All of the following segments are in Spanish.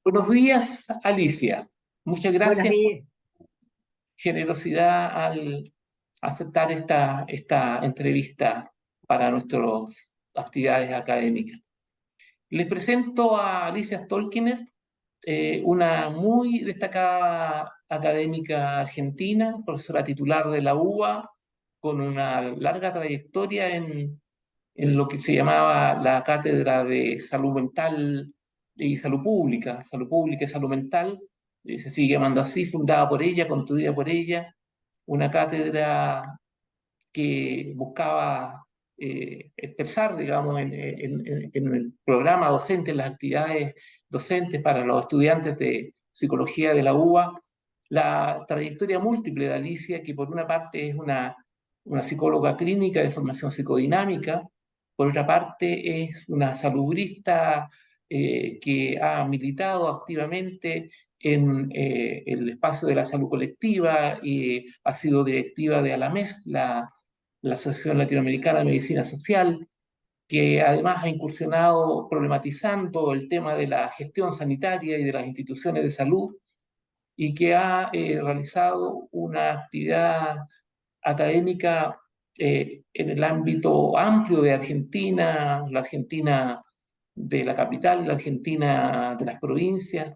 Buenos días, Alicia. Muchas Buenos gracias por días. tu generosidad al aceptar esta entrevista para nuestras actividades académicas. Les presento a Alicia Stolkiner, una muy destacada académica argentina, profesora titular de la UBA, con una larga trayectoria en lo que se llamaba la Cátedra de Salud Mental y Salud Pública y Salud Mental, se sigue llamando así, fundada por ella, construida por ella, una cátedra que buscaba expresar, digamos, en el programa docente, en las actividades docentes para los estudiantes de psicología de la UBA, la trayectoria múltiple de Alicia, que por una parte es una psicóloga clínica de formación psicodinámica, por otra parte es una salubrista que ha militado activamente en el espacio de la salud colectiva y ha sido directiva de ALAMES, la Asociación Latinoamericana de Medicina Social, que además ha incursionado problematizando el tema de la gestión sanitaria y de las instituciones de salud y que ha realizado una actividad académica en el ámbito amplio de Argentina, la Argentina de la capital, la Argentina de las provincias.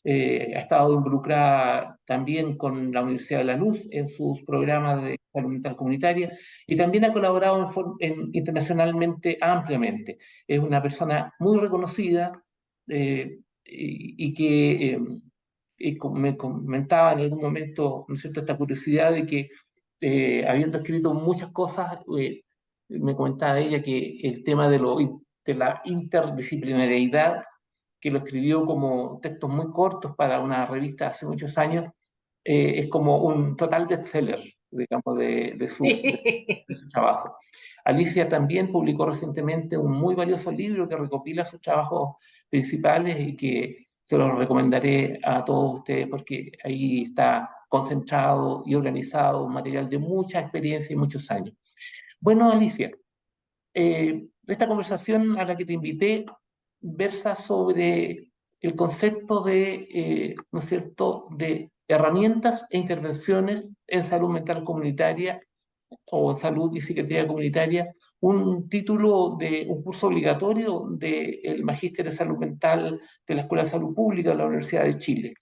Ha estado involucrada también con la Universidad de Lanús en sus programas de salud mental comunitaria y también ha colaborado internacionalmente ampliamente. Es una persona muy reconocida y que me comentaba en algún momento, ¿no es cierto?, esta curiosidad de que habiendo escrito muchas cosas, me comentaba ella que el tema de la interdisciplinariedad, que lo escribió como textos muy cortos para una revista hace muchos años, es como un total bestseller, digamos, de su trabajo. Alicia también publicó recientemente un muy valioso libro que recopila sus trabajos principales y que se los recomendaré a todos ustedes porque ahí está concentrado y organizado un material de mucha experiencia y muchos años. Bueno, Alicia, esta conversación a la que te invité versa sobre el concepto de, ¿no es cierto?, de herramientas e intervenciones en salud mental comunitaria o salud y psiquiatría comunitaria, un título de un curso obligatorio del Magíster de Salud Mental de la Escuela de Salud Pública de la Universidad de Chile,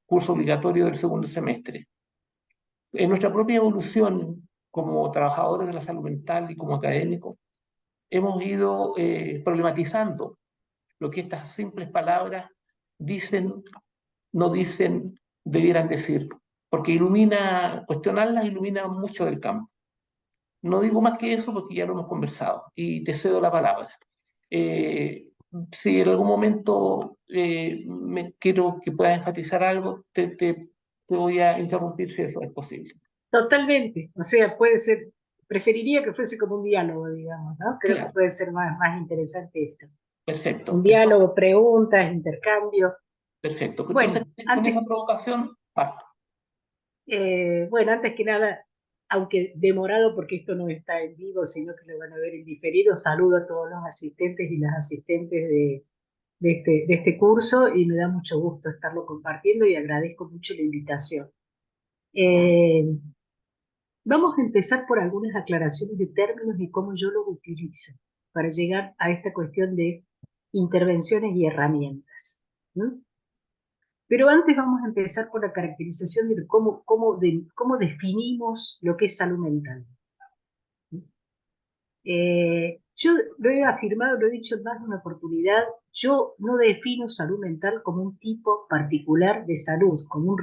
curso obligatorio del segundo semestre. En nuestra propia evolución como trabajadores de la salud mental y como académicos, hemos ido problematizando lo que estas simples palabras dicen, no dicen, debieran decir, porque cuestionarlas ilumina mucho del campo. No digo más que eso porque ya lo hemos conversado y te cedo la palabra. Eh, si en algún momento quiero que puedas enfatizar algo, te voy a interrumpir si eso es posible. Totalmente. O sea, puede ser, preferiría que fuese como un diálogo, digamos, ¿no? Creo que Claro, puede ser más interesante esto. Un perfecto. Entonces, diálogo, preguntas, intercambio. perfecto. Entonces, Bueno, con esa antes, provocación, parto. bueno, antes que nada, aunque demorado porque esto no está en vivo, sino que lo van a ver en diferido, saludo a todos los asistentes y las asistentes de este curso y me da mucho gusto estarlo compartiendo y agradezco mucho la invitación. Eh, Vamos a empezar por algunas aclaraciones de términos y cómo yo los utilizo para llegar a esta cuestión de intervenciones y herramientas, ¿no? Pero antes vamos a empezar por la caracterización de cómo definimos lo que es salud mental. Yo lo he afirmado, lo he dicho en más de una oportunidad, yo no defino salud mental como un tipo particular de salud, como un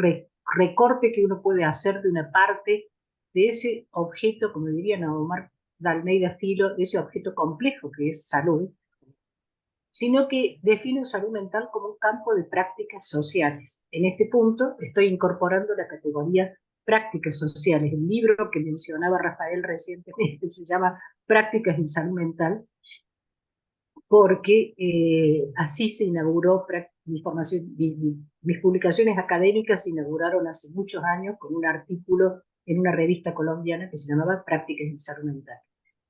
recorte que uno puede hacer de una parte de ese objeto, como diría Naomar de Almeida Filo, de ese objeto complejo que es salud, sino que defino salud mental como un campo de prácticas sociales. En este punto estoy incorporando la categoría prácticas sociales. El libro que mencionaba Rafael recientemente se llama Prácticas en Salud Mental, porque así se inauguró mis publicaciones académicas se inauguraron hace muchos años con un artículo en una revista colombiana que se llamaba Prácticas en Salud Mental.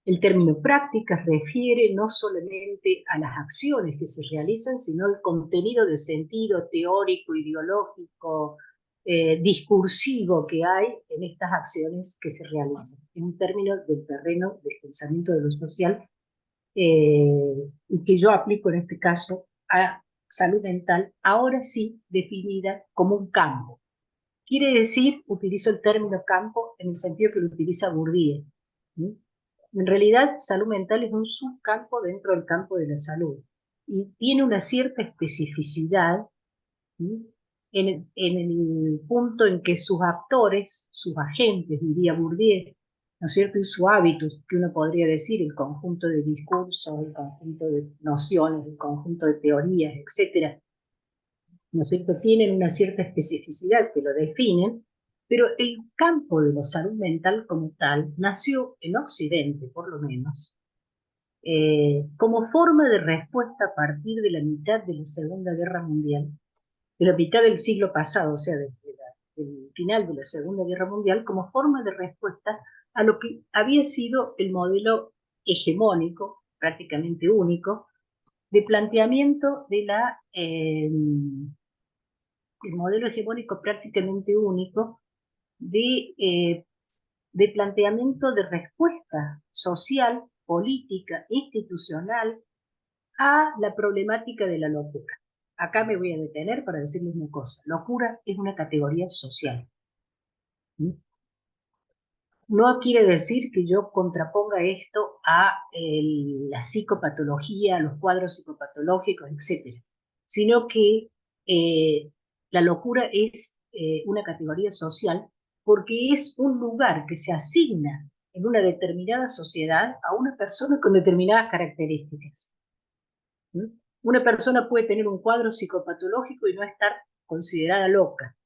El término prácticas refiere no solamente a las acciones que se realizan, sino al contenido de sentido teórico, ideológico, discursivo que hay en estas acciones que se realizan. Es un término del terreno del pensamiento de lo social y que yo aplico en este caso a salud mental, ahora sí definida como un campo. Quiere decir, utilizo el término campo en el sentido que lo utiliza Bourdieu. ¿Sí? En realidad, salud mental es un subcampo dentro del campo de la salud y tiene una cierta especificidad, ¿sí? En el punto en que sus actores, sus agentes, diría Bourdieu, ¿no es cierto? Y su hábitus, que uno podría decir, el conjunto de discursos, el conjunto de nociones, el conjunto de teorías, etcétera, ¿no es cierto? Tienen una cierta especificidad que lo definen, pero el campo de la salud mental como tal nació en Occidente, por lo menos, como forma de respuesta a partir de la mitad de la Segunda Guerra Mundial, de la mitad del siglo pasado, o sea, del final de la Segunda Guerra Mundial, como forma de respuesta a lo que había sido el modelo hegemónico, prácticamente único, de planteamiento de el modelo hegemónico prácticamente único de planteamiento de respuesta social, política, institucional a la problemática de la locura. Acá me voy a detener para decirles una cosa. Locura es una categoría social. ¿Sí? No quiere decir que yo contraponga esto a la psicopatología, a los cuadros psicopatológicos, etc. Sino que la locura es una categoría social porque es un lugar que se asigna en una determinada sociedad a una persona con determinadas características. ¿Sí? Una persona puede tener un cuadro psicopatológico y no estar considerada loca.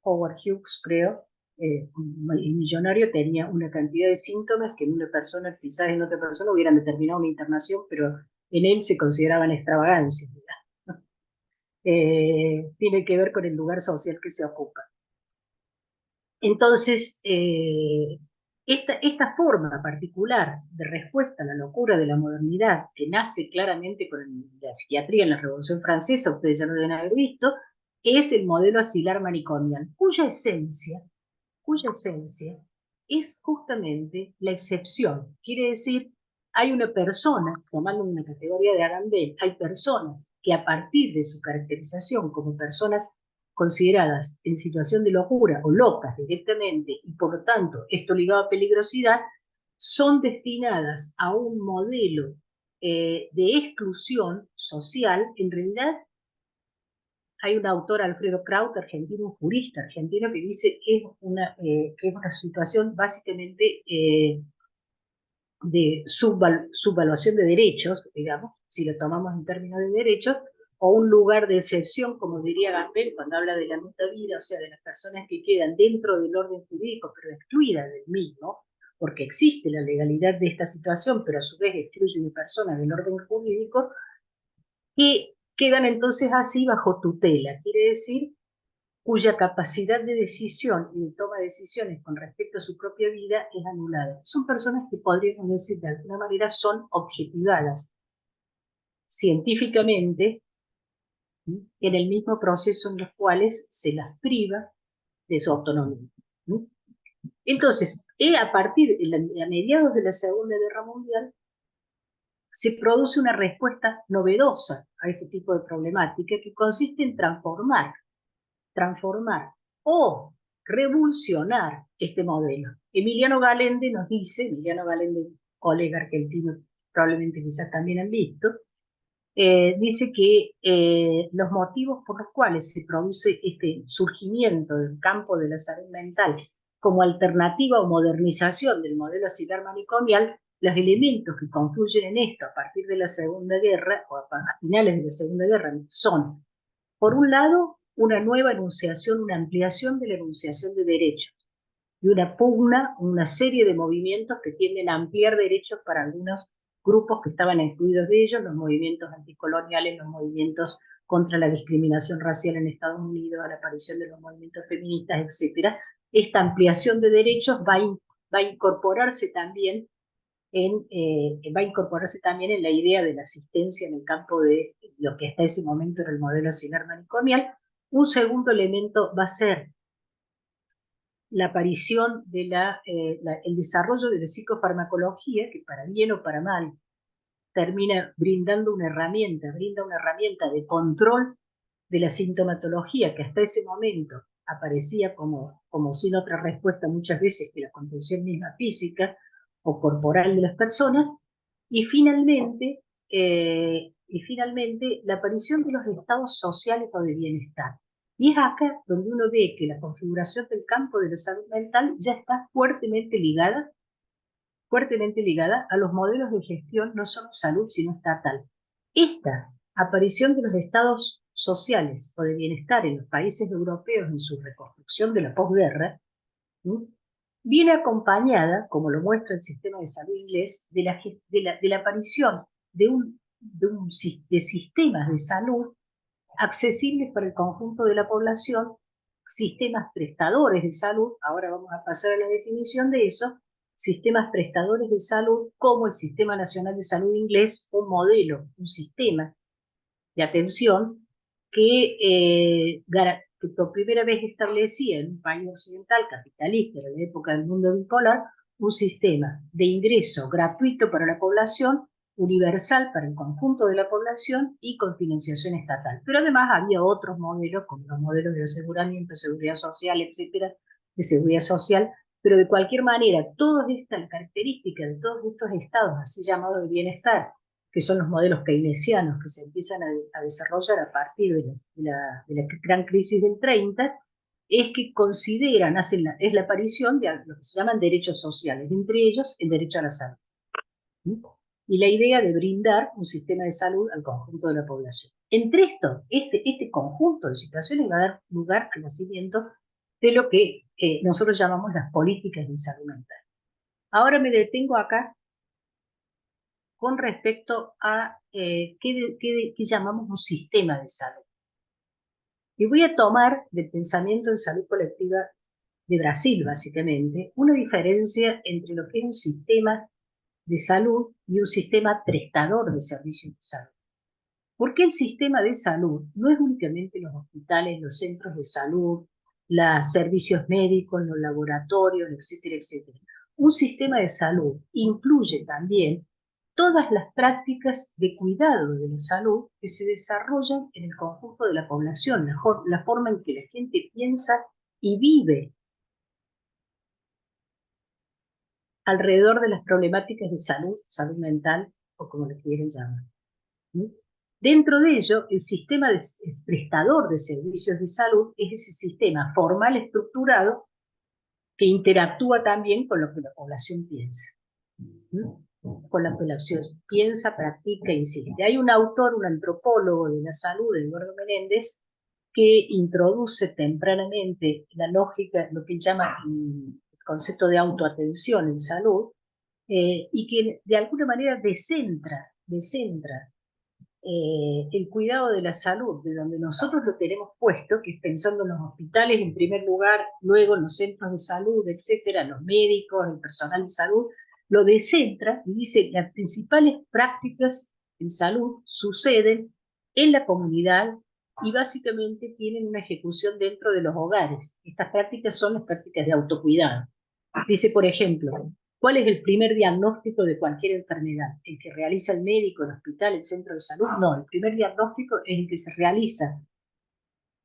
Howard Hughes, creo, el millonario, tenía una cantidad de síntomas que en una persona, quizás en otra persona, hubieran determinado una internación, pero en él se consideraban extravagancias. Tiene que ver con el lugar social que se ocupa. Entonces, esta forma particular de respuesta a la locura de la modernidad, que nace claramente con la psiquiatría en la Revolución Francesa, ustedes ya lo deben haber visto, es el modelo asilar manicomial, cuya esencia es justamente la excepción. Quiere decir, hay una persona, tomando una categoría de Agamben, hay personas que a partir de su caracterización como personas consideradas en situación de locura o locas directamente, y por lo tanto esto ligado a peligrosidad, son destinadas a un modelo de exclusión social. En realidad hay un autor, Alfredo Kraut, argentino, un jurista argentino, que dice que es una situación básicamente de subvaluación de derechos, digamos, si lo tomamos en términos de derechos, o un lugar de excepción, como diría Gambel cuando habla de la nuta vida, o sea, de las personas que quedan dentro del orden jurídico, pero excluidas del mismo, porque existe la legalidad de esta situación, pero a su vez excluye una persona del orden jurídico, que quedan entonces así bajo tutela, quiere decir cuya capacidad de decisión y de toma de decisiones con respecto a su propia vida es anulada. Son personas que podríamos decir de alguna manera son objetivadas científicamente, ¿sí?, en el mismo proceso en los cuales se las priva de su autonomía. ¿Sí? Entonces, a partir de a mediados de la Segunda Guerra Mundial, se produce una respuesta novedosa a este tipo de problemática que consiste en transformar o revolucionar este modelo. Emiliano Galende nos dice, Emiliano Galende, colega argentino, probablemente quizás también han visto, dice que los motivos por los cuales se produce este surgimiento del campo de la salud mental como alternativa o modernización del modelo asilar manicomial, los elementos que confluyen en esto a partir de la Segunda Guerra o a finales de la Segunda Guerra son, por un lado, una nueva enunciación, una ampliación de la enunciación de derechos y una pugna, una serie de movimientos que tienden a ampliar derechos para algunos grupos que estaban excluidos de ellos, los movimientos anticoloniales, los movimientos contra la discriminación racial en Estados Unidos, a la aparición de los movimientos feministas, etc. Esta ampliación de derechos va a incorporarse también va a incorporarse también en la idea de la asistencia en el campo de lo que hasta ese momento era el modelo auxiliar manicomial. Un segundo elemento va a ser la aparición de el desarrollo de la psicofarmacología, que para bien o para mal termina brindando brinda una herramienta de control de la sintomatología que hasta ese momento aparecía como sin otra respuesta muchas veces que la contención misma física o corporal de las personas, y finalmente la aparición de los estados sociales o de bienestar. Y es acá donde uno ve que la configuración del campo de la salud mental ya está fuertemente ligada a los modelos de gestión no solo salud, sino estatal. Esta aparición de los estados sociales o de bienestar en los países europeos en su reconstrucción de la posguerra, ¿sí?, viene acompañada, como lo muestra el sistema de salud inglés, de la aparición de sistemas de salud accesibles para el conjunto de la población, sistemas prestadores de salud. Ahora vamos a pasar a la definición de eso. Sistemas prestadores de salud como el Sistema Nacional de Salud inglés, un modelo, un sistema de atención que por primera vez establecía en un país occidental capitalista en la época del mundo bipolar un sistema de ingreso gratuito para la población, universal para el conjunto de la población y con financiación estatal. Pero además había otros modelos, como los modelos de aseguramiento, seguridad social, etcétera, de seguridad social, pero de cualquier manera, todas estas características de todos estos estados, así llamados de bienestar, que son los modelos keynesianos que se empiezan a desarrollar a partir de la gran crisis del 30, es que consideran, es la aparición de lo que se llaman derechos sociales, entre ellos el derecho a la salud. ¿Sí? Y la idea de brindar un sistema de salud al conjunto de la población. Entre esto, este conjunto de situaciones va a dar lugar al nacimiento de lo que nosotros llamamos las políticas de salud mental. Ahora me detengo acá con respecto a qué llamamos un sistema de salud. Y voy a tomar del pensamiento de salud colectiva de Brasil, básicamente, una diferencia entre lo que es un sistema de salud y un sistema prestador de servicios de salud. Porque el sistema de salud no es únicamente los hospitales, los centros de salud, los servicios médicos, los laboratorios, etcétera, etcétera. Un sistema de salud incluye también todas las prácticas de cuidado de la salud que se desarrollan en el conjunto de la población, la forma en que la gente piensa y vive alrededor de las problemáticas de salud mental o como le quieren llamar. ¿Sí? Dentro de ello, el sistema prestador de servicios de salud es ese sistema formal estructurado que interactúa también con lo que la población piensa. ¿Sí? Con la población piensa, practica, insiste. Hay un autor, un antropólogo de la salud, Eduardo Menéndez, que introduce tempranamente la lógica, lo que él llama el concepto de autoatención en salud, y que de alguna manera descentra el cuidado de la salud, de donde nosotros lo tenemos puesto, que es pensando en los hospitales en primer lugar, luego en los centros de salud, etcétera, los médicos, el personal de salud, lo descentra y dice las principales prácticas en salud suceden en la comunidad y básicamente tienen una ejecución dentro de los hogares. Estas prácticas son las prácticas de autocuidado. Dice, por ejemplo, ¿cuál es el primer diagnóstico de cualquier enfermedad? ¿El que realiza el médico, el hospital, el centro de salud? No, el primer diagnóstico es el que se realiza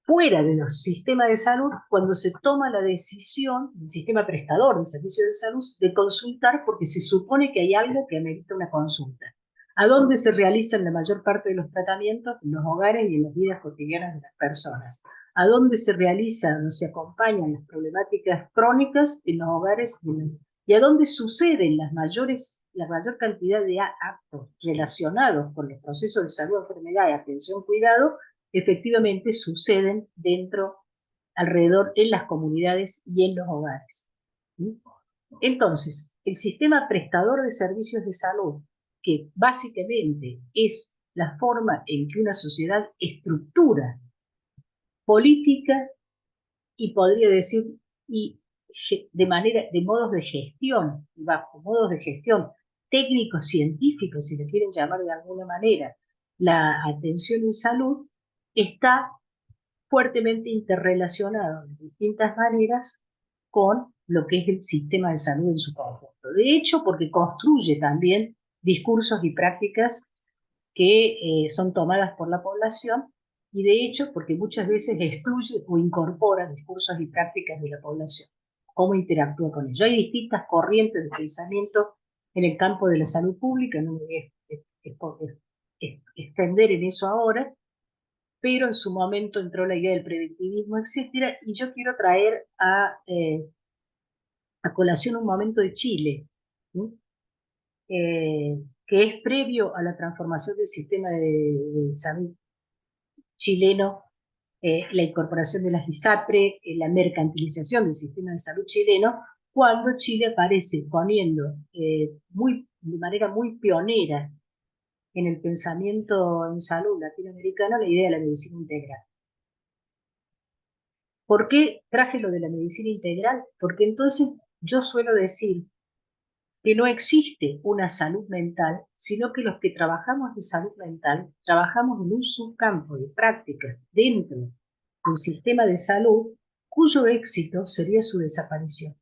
fuera de los sistemas de salud cuando se toma la decisión del sistema prestador de servicios de salud de consultar porque se supone que hay algo que amerita una consulta. ¿A dónde se realizan la mayor parte de los tratamientos? En los hogares y en las vidas cotidianas de las personas. ¿A dónde se realizan o se acompañan las problemáticas crónicas? En los hogares y a dónde suceden la mayor cantidad de actos relacionados con los procesos de salud, enfermedad y atención, cuidado, efectivamente suceden alrededor, en las comunidades y en los hogares. ¿Sí? Entonces, el sistema prestador de servicios de salud, que básicamente es la forma en que una sociedad estructura política y podría decir, y de modos de gestión, bajo modos de gestión técnicos científicos, si lo quieren llamar de alguna manera, la atención en salud está fuertemente interrelacionado de distintas maneras con lo que es el sistema de salud en su conjunto. De hecho, porque construye también discursos y prácticas que son tomadas por la población, y de hecho porque muchas veces excluye o incorpora discursos y prácticas de la población, cómo interactúa con ello. Hay distintas corrientes de pensamiento en el campo de la salud pública, no me voy a extender en eso ahora, pero en su momento entró la idea del preventivismo, etcétera, y yo quiero traer a colación un momento de Chile, ¿sí? Que es previo a la transformación del sistema de salud chileno, la incorporación de las ISAPRE, la mercantilización del sistema de salud chileno, cuando Chile aparece poniendo de manera muy pionera en el pensamiento en salud latinoamericano la idea de la medicina integral. ¿Por qué traje lo de la medicina integral? Porque entonces yo suelo decir que no existe una salud mental, sino que los que trabajamos de salud mental trabajamos en un subcampo de prácticas dentro del sistema de salud cuyo éxito sería su desaparición.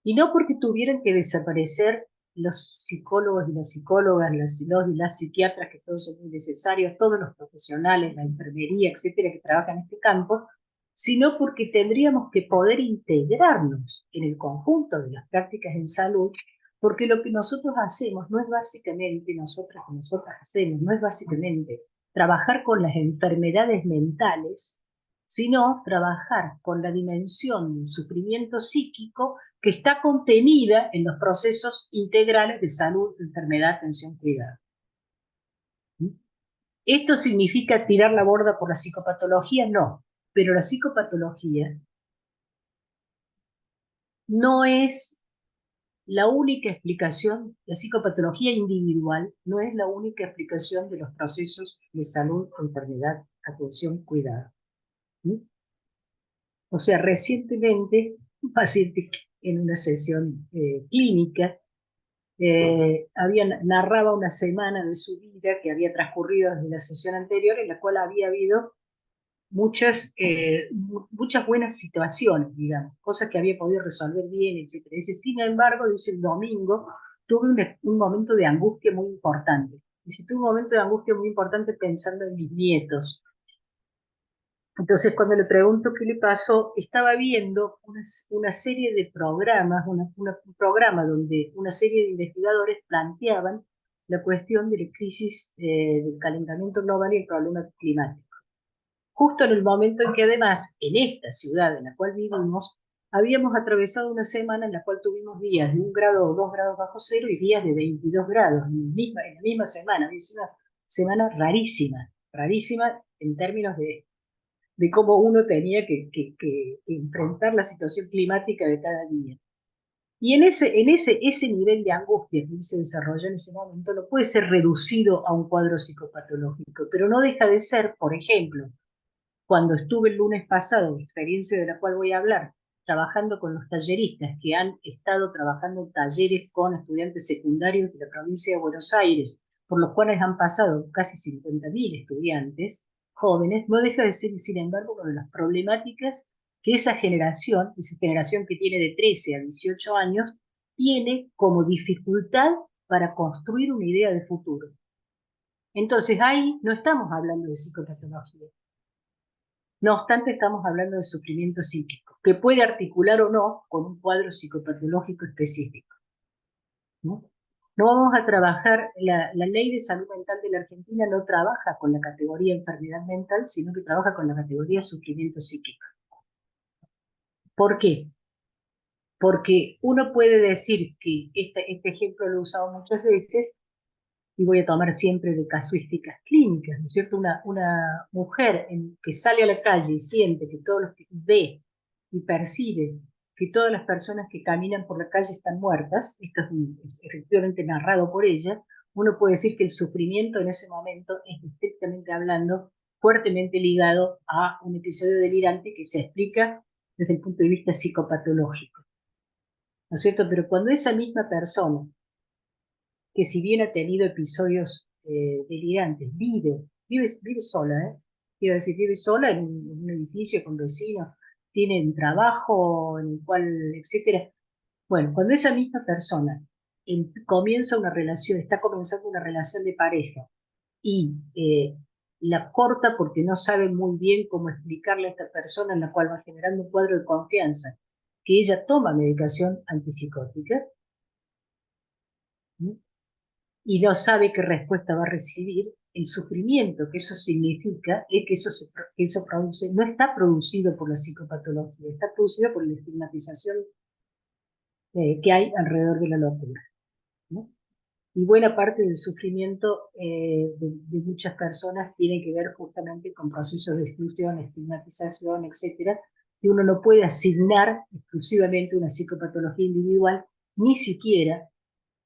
Y no porque tuvieran que desaparecer los psicólogos y las psicólogas, los y las psiquiatras, que todos son muy necesarios, todos los profesionales, la enfermería, etcétera, que trabajan en este campo, sino porque tendríamos que poder integrarnos en el conjunto de las prácticas en salud, porque lo que nosotros hacemos no es básicamente, nosotras y nosotras hacemos, no es básicamente trabajar con las enfermedades mentales, sino trabajar con la dimensión del sufrimiento psíquico que está contenida en los procesos integrales de salud, enfermedad, atención, cuidado. ¿Esto significa tirar la borda por la psicopatología? No, pero la psicopatología no es la única explicación, la psicopatología individual no es la única explicación de los procesos de salud, enfermedad, atención, cuidado. O sea, recientemente un paciente en una sesión clínica narraba una semana de su vida que había transcurrido desde la sesión anterior, en la cual había habido muchas buenas situaciones, digamos, cosas que había podido resolver bien, etc. Dice, sin embargo, dice, el domingo tuve un momento de angustia muy importante. Dice, tuve un momento de angustia muy importante pensando en mis nietos. Entonces, cuando le pregunto qué le pasó, estaba viendo una serie de programas, un programa donde una serie de investigadores planteaban la cuestión de la crisis del calentamiento global y el problema climático. Justo en el momento en que además, en esta ciudad en la cual vivimos, habíamos atravesado una semana en la cual tuvimos días de 1 grado o 2 grados bajo cero y días de 22 grados en la misma semana. Es una semana rarísima, rarísima en términos de cómo uno tenía que enfrentar la situación climática de cada día. Y ese nivel de angustia que se desarrolló en ese momento no puede ser reducido a un cuadro psicopatológico, pero no deja de ser, por ejemplo, cuando estuve el lunes pasado, experiencia de la cual voy a hablar, trabajando con los talleristas que han estado trabajando en talleres con estudiantes secundarios de la provincia de Buenos Aires, por los cuales han pasado casi 50.000 estudiantes jóvenes, no deja de ser, sin embargo, una de las problemáticas que esa generación que tiene de 13 a 18 años, tiene como dificultad para construir una idea de futuro. Entonces ahí no estamos hablando de psicopatología. No obstante, estamos hablando de sufrimiento psíquico, que puede articular o no con un cuadro psicopatológico específico. ¿No? No vamos a trabajar, la ley de salud mental de la Argentina no trabaja con la categoría enfermedad mental, sino que trabaja con la categoría sufrimiento psíquico. ¿Por qué? Porque uno puede decir que este ejemplo lo he usado muchas veces, y voy a tomar siempre de casuísticas clínicas, ¿no es cierto? Una mujer que sale a la calle y siente que todos los que ve y percibe que todas las personas que caminan por la calle están muertas, esto es efectivamente narrado por ella, uno puede decir que el sufrimiento en ese momento es, estrictamente hablando, fuertemente ligado a un episodio delirante que se explica desde el punto de vista psicopatológico. ¿no es cierto? Pero cuando esa misma persona, que si bien ha tenido episodios delirantes, vive sola, ¿eh? Quiero decir, vive sola en un edificio con vecinos, tiene un trabajo en el cual, etcétera. Bueno, cuando esa misma persona comienza una relación, está comenzando una relación de pareja y la corta porque no sabe muy bien cómo explicarle a esta persona, en la cual va generando un cuadro de confianza, que ella toma medicación antipsicótica, ¿sí? Y no sabe qué respuesta va a recibir, el sufrimiento que eso significa es que que eso produce, no está producido por la psicopatología, está producido por la estigmatización que hay alrededor de la locura, ¿no? Y buena parte del sufrimiento de muchas personas tiene que ver justamente con procesos de exclusión, estigmatización, etcétera, que uno no puede asignar exclusivamente una psicopatología individual, ni siquiera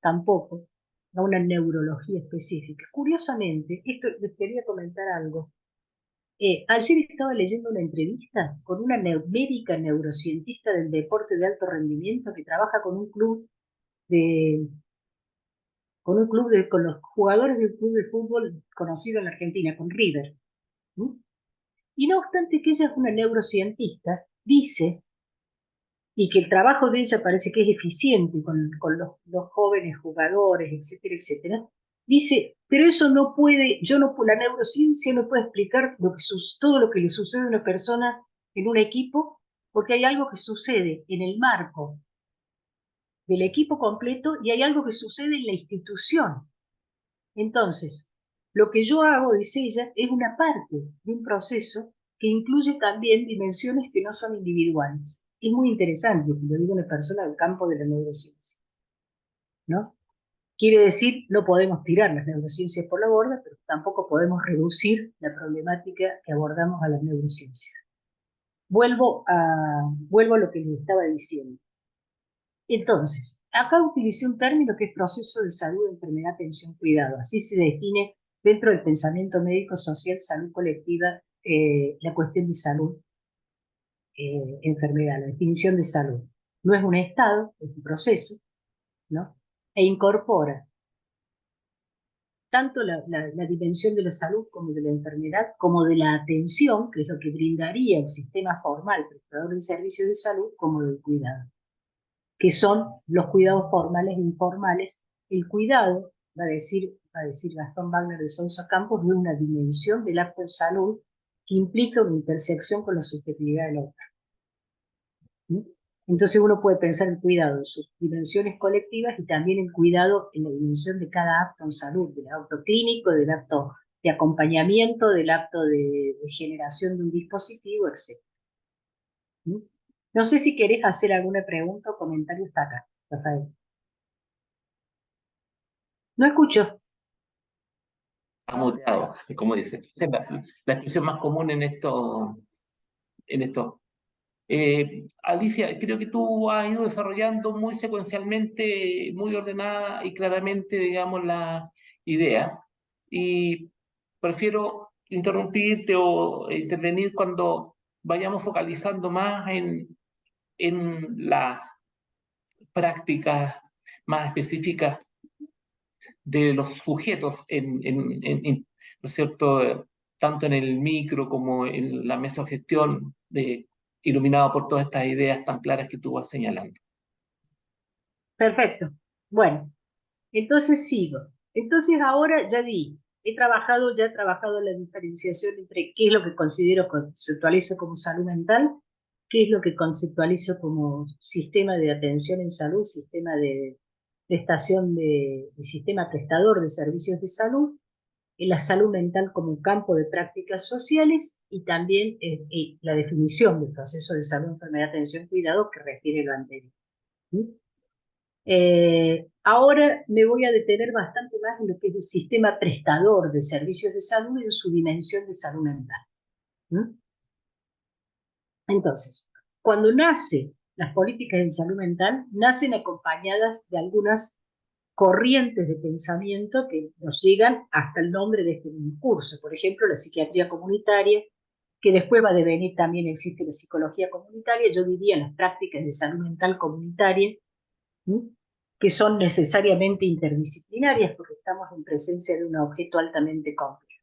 tampoco a una neurología específica. Curiosamente, esto les quería comentar algo. Ayer estaba leyendo una entrevista con una médica neurocientista del deporte de alto rendimiento que trabaja de, con los jugadores del club de fútbol conocido en la Argentina, con River. ¿Sí? Y no obstante que ella es una neurocientista, dice, y que el trabajo de ella parece que es eficiente con los jóvenes jugadores, etcétera, etcétera, dice, pero eso no puede, yo no, la neurociencia no puede explicar todo lo que le sucede a una persona en un equipo, porque hay algo que sucede en el marco del equipo completo y hay algo que sucede en la institución. Entonces, lo que yo hago, dice ella, es una parte de un proceso que incluye también dimensiones que no son individuales. Es muy interesante, lo digo una persona del campo de la neurociencia, ¿no? Quiere decir, no podemos tirar las neurociencias por la borda, pero tampoco podemos reducir la problemática que abordamos a las neurociencias. Vuelvo a lo que les estaba diciendo. Entonces, acá utilicé un término que es proceso de salud, enfermedad, atención, cuidado. Así se define dentro del pensamiento médico social, salud colectiva, la cuestión de salud, enfermedad, la definición de salud. No es un estado, es un proceso, ¿no? E incorpora tanto la dimensión de la salud como de la enfermedad, como de la atención, que es lo que brindaría el sistema formal, prestador de servicios de salud, como del cuidado, que son los cuidados formales e informales. El cuidado, va a decir Gastón Wagner de Sousa Campos, de una dimensión del acto de salud que implica una intersección con la subjetividad del otro. ¿Sí? Entonces uno puede pensar el cuidado en sus dimensiones colectivas y también el cuidado en la dimensión de cada acto en salud, del acto clínico, del acto de acompañamiento, del acto de generación de un dispositivo, etc. ¿Sí? No sé si querés hacer alguna pregunta o comentario hasta acá, Rafael. No escucho. Está muteado, como dice. Esa es la expresión más común en esto. Alicia, creo que tú has ido desarrollando muy secuencialmente, muy ordenada y claramente, digamos, la idea. Y prefiero interrumpirte o intervenir cuando vayamos focalizando más en las prácticas más específicas de los sujetos, ¿no es cierto? Tanto en el micro como en la mesogestión, iluminado por todas estas ideas tan claras que tú vas señalando. Perfecto. Bueno, entonces sigo. Entonces ahora ya he trabajado la diferenciación entre qué es lo que conceptualizo como salud mental, qué es lo que conceptualizo como sistema de atención en salud, sistema de prestación sistema prestador de servicios de salud, la salud mental como un campo de prácticas sociales y también la definición del proceso de salud, enfermedad, atención, cuidado que refiere lo anterior. ¿Sí? Ahora me voy a detener bastante más en lo que es el sistema prestador de servicios de salud y en su dimensión de salud mental. ¿Mm? Entonces, cuando nacen las políticas de salud mental, nacen acompañadas de algunas corrientes de pensamiento que nos llegan hasta el nombre de este curso. Por ejemplo, la psiquiatría comunitaria, que después va a devenir también existe la psicología comunitaria, yo diría las prácticas de salud mental comunitaria, ¿sí? Que son necesariamente interdisciplinarias porque estamos en presencia de un objeto altamente complejo.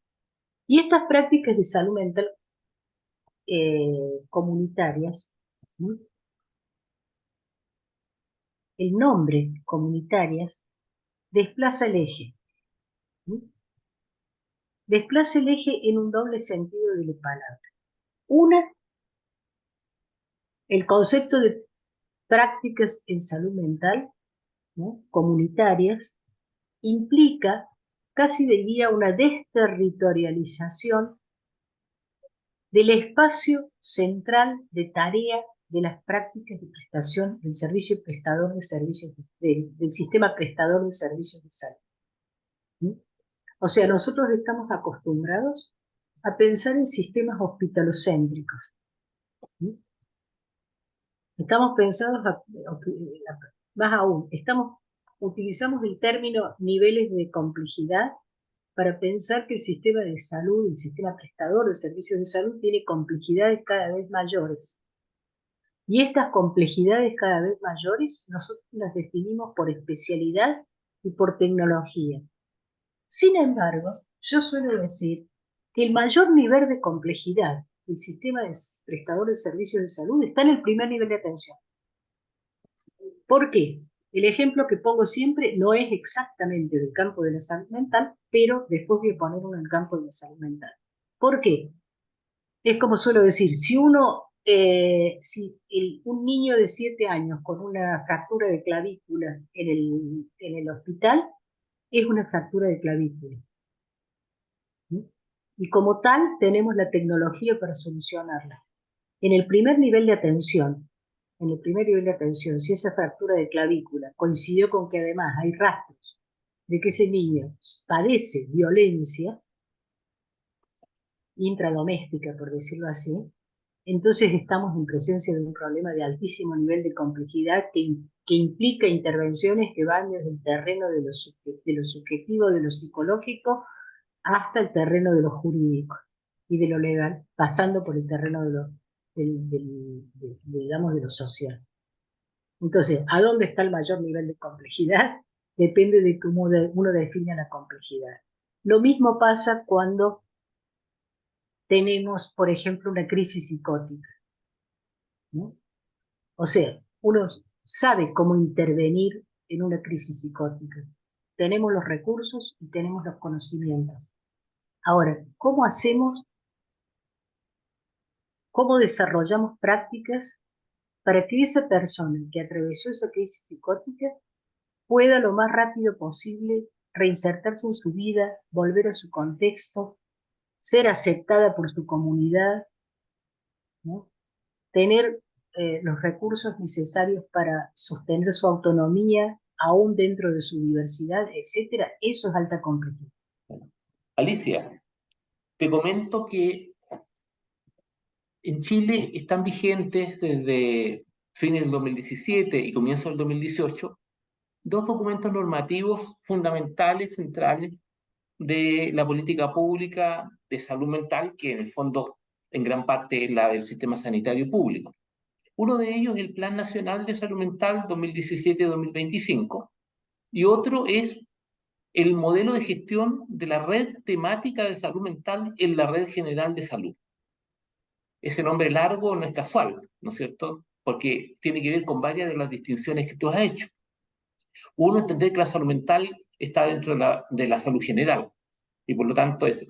Y estas prácticas de salud mental comunitarias, ¿sí? El nombre comunitarias desplaza el eje, ¿sí? Desplaza el eje en un doble sentido de la palabra. Una, el concepto de prácticas en salud mental, ¿no? Comunitarias, implica casi diría una desterritorialización del espacio central de tarea de las prácticas de prestación del servicio prestador de servicios del sistema prestador de servicios de salud. ¿Sí? O sea, nosotros estamos acostumbrados a pensar en sistemas hospitalocéntricos. ¿Sí? Estamos pensados, más aún, utilizamos el término niveles de complejidad para pensar que el sistema de salud, el sistema prestador de servicios de salud, tiene complejidades cada vez mayores. Y estas complejidades cada vez mayores nosotros las definimos por especialidad y por tecnología. Sin embargo, yo suelo decir que el mayor nivel de complejidad del sistema de prestador de servicios de salud está en el primer nivel de atención. ¿Por qué? El ejemplo que pongo siempre no es exactamente del campo de la salud mental, pero después voy a poner uno en el campo de la salud mental. ¿Por qué? Es como suelo decir, si un niño de 7 años con una fractura de clavícula en el hospital, es una fractura de clavícula. ¿Sí? Y como tal, tenemos la tecnología para solucionarla. En el primer nivel de atención, si esa fractura de clavícula coincidió con que además hay rastros de que ese niño padece violencia intradoméstica, por decirlo así, entonces estamos en presencia de un problema de altísimo nivel de complejidad que implica intervenciones que van desde el terreno de lo subjetivo, de lo psicológico, hasta el terreno de lo jurídico y de lo legal, pasando por el terreno digamos, de lo social. Entonces, ¿a dónde está el mayor nivel de complejidad? Depende de cómo uno define la complejidad. Lo mismo pasa cuando tenemos, por ejemplo, una crisis psicótica, ¿no? O sea, uno sabe cómo intervenir en una crisis psicótica. Tenemos los recursos y tenemos los conocimientos. Ahora, cómo desarrollamos prácticas para que esa persona que atravesó esa crisis psicótica pueda lo más rápido posible reinsertarse en su vida, volver a su contexto, ser aceptada por su comunidad, ¿no? Tener los recursos necesarios para sostener su autonomía, aún dentro de su diversidad, etcétera? Eso es alta complejidad. Alicia, te comento que en Chile están vigentes desde fines del 2017 y comienzo del 2018 dos documentos normativos fundamentales, centrales, de la política pública de salud mental, que en el fondo en gran parte es la del sistema sanitario público. Uno de ellos es el Plan Nacional de Salud Mental 2017-2025 y otro es el modelo de gestión de la red temática de salud mental en la red general de salud. Ese nombre largo no es casual, ¿no es cierto? Porque tiene que ver con varias de las distinciones que tú has hecho. Uno, entender que la salud mental está dentro de la salud general y por lo tanto es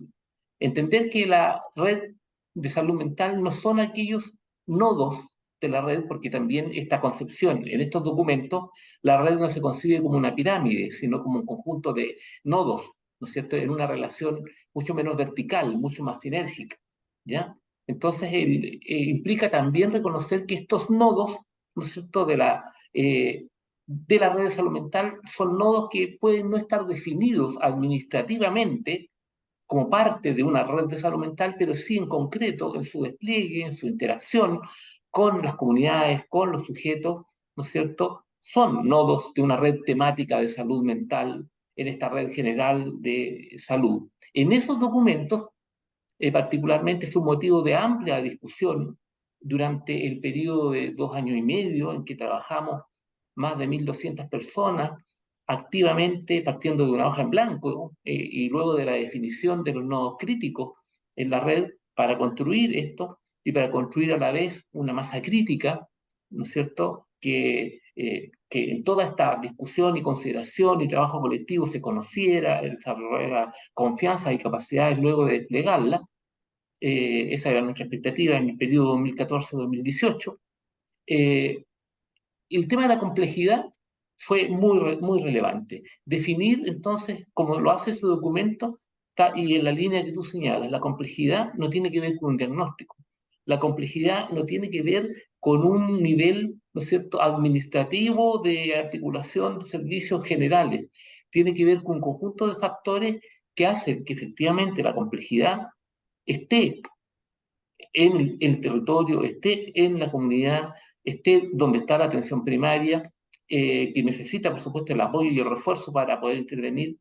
entender que la red de salud mental no son aquellos nodos de la red, porque también esta concepción en estos documentos, la red no se concibe como una pirámide, sino como un conjunto de nodos, ¿no es cierto?, en una relación mucho menos vertical, mucho más sinérgica, ¿ya? Entonces, implica también reconocer que estos nodos, ¿no es cierto?, de la red de salud mental son nodos que pueden no estar definidos administrativamente como parte de una red de salud mental, pero sí en concreto en su despliegue, en su interacción con las comunidades, con los sujetos, ¿no es cierto? Son nodos de una red temática de salud mental en esta red general de salud. En esos documentos, particularmente fue un motivo de amplia discusión durante el periodo de 2 años y medio en que trabajamos más de 1.200 personas activamente partiendo de una hoja en blanco y luego de la definición de los nodos críticos en la red para construir esto y para construir a la vez una masa crítica, ¿no es cierto?, que en toda esta discusión y consideración y trabajo colectivo se conociera, desarrollara confianza y capacidades luego de desplegarla. Esa era nuestra expectativa en el periodo 2014-2018. El tema de la complejidad fue muy relevante. Definir entonces, como lo hace ese documento, y en la línea que tú señalas, la complejidad no tiene que ver con un diagnóstico. La complejidad no tiene que ver con un nivel, ¿no es cierto?, administrativo de articulación de servicios generales. Tiene que ver con un conjunto de factores que hacen que efectivamente la complejidad esté en el territorio, esté en la comunidad, esté donde está la atención primaria, que necesita, por supuesto, el apoyo y el refuerzo para poder intervenir,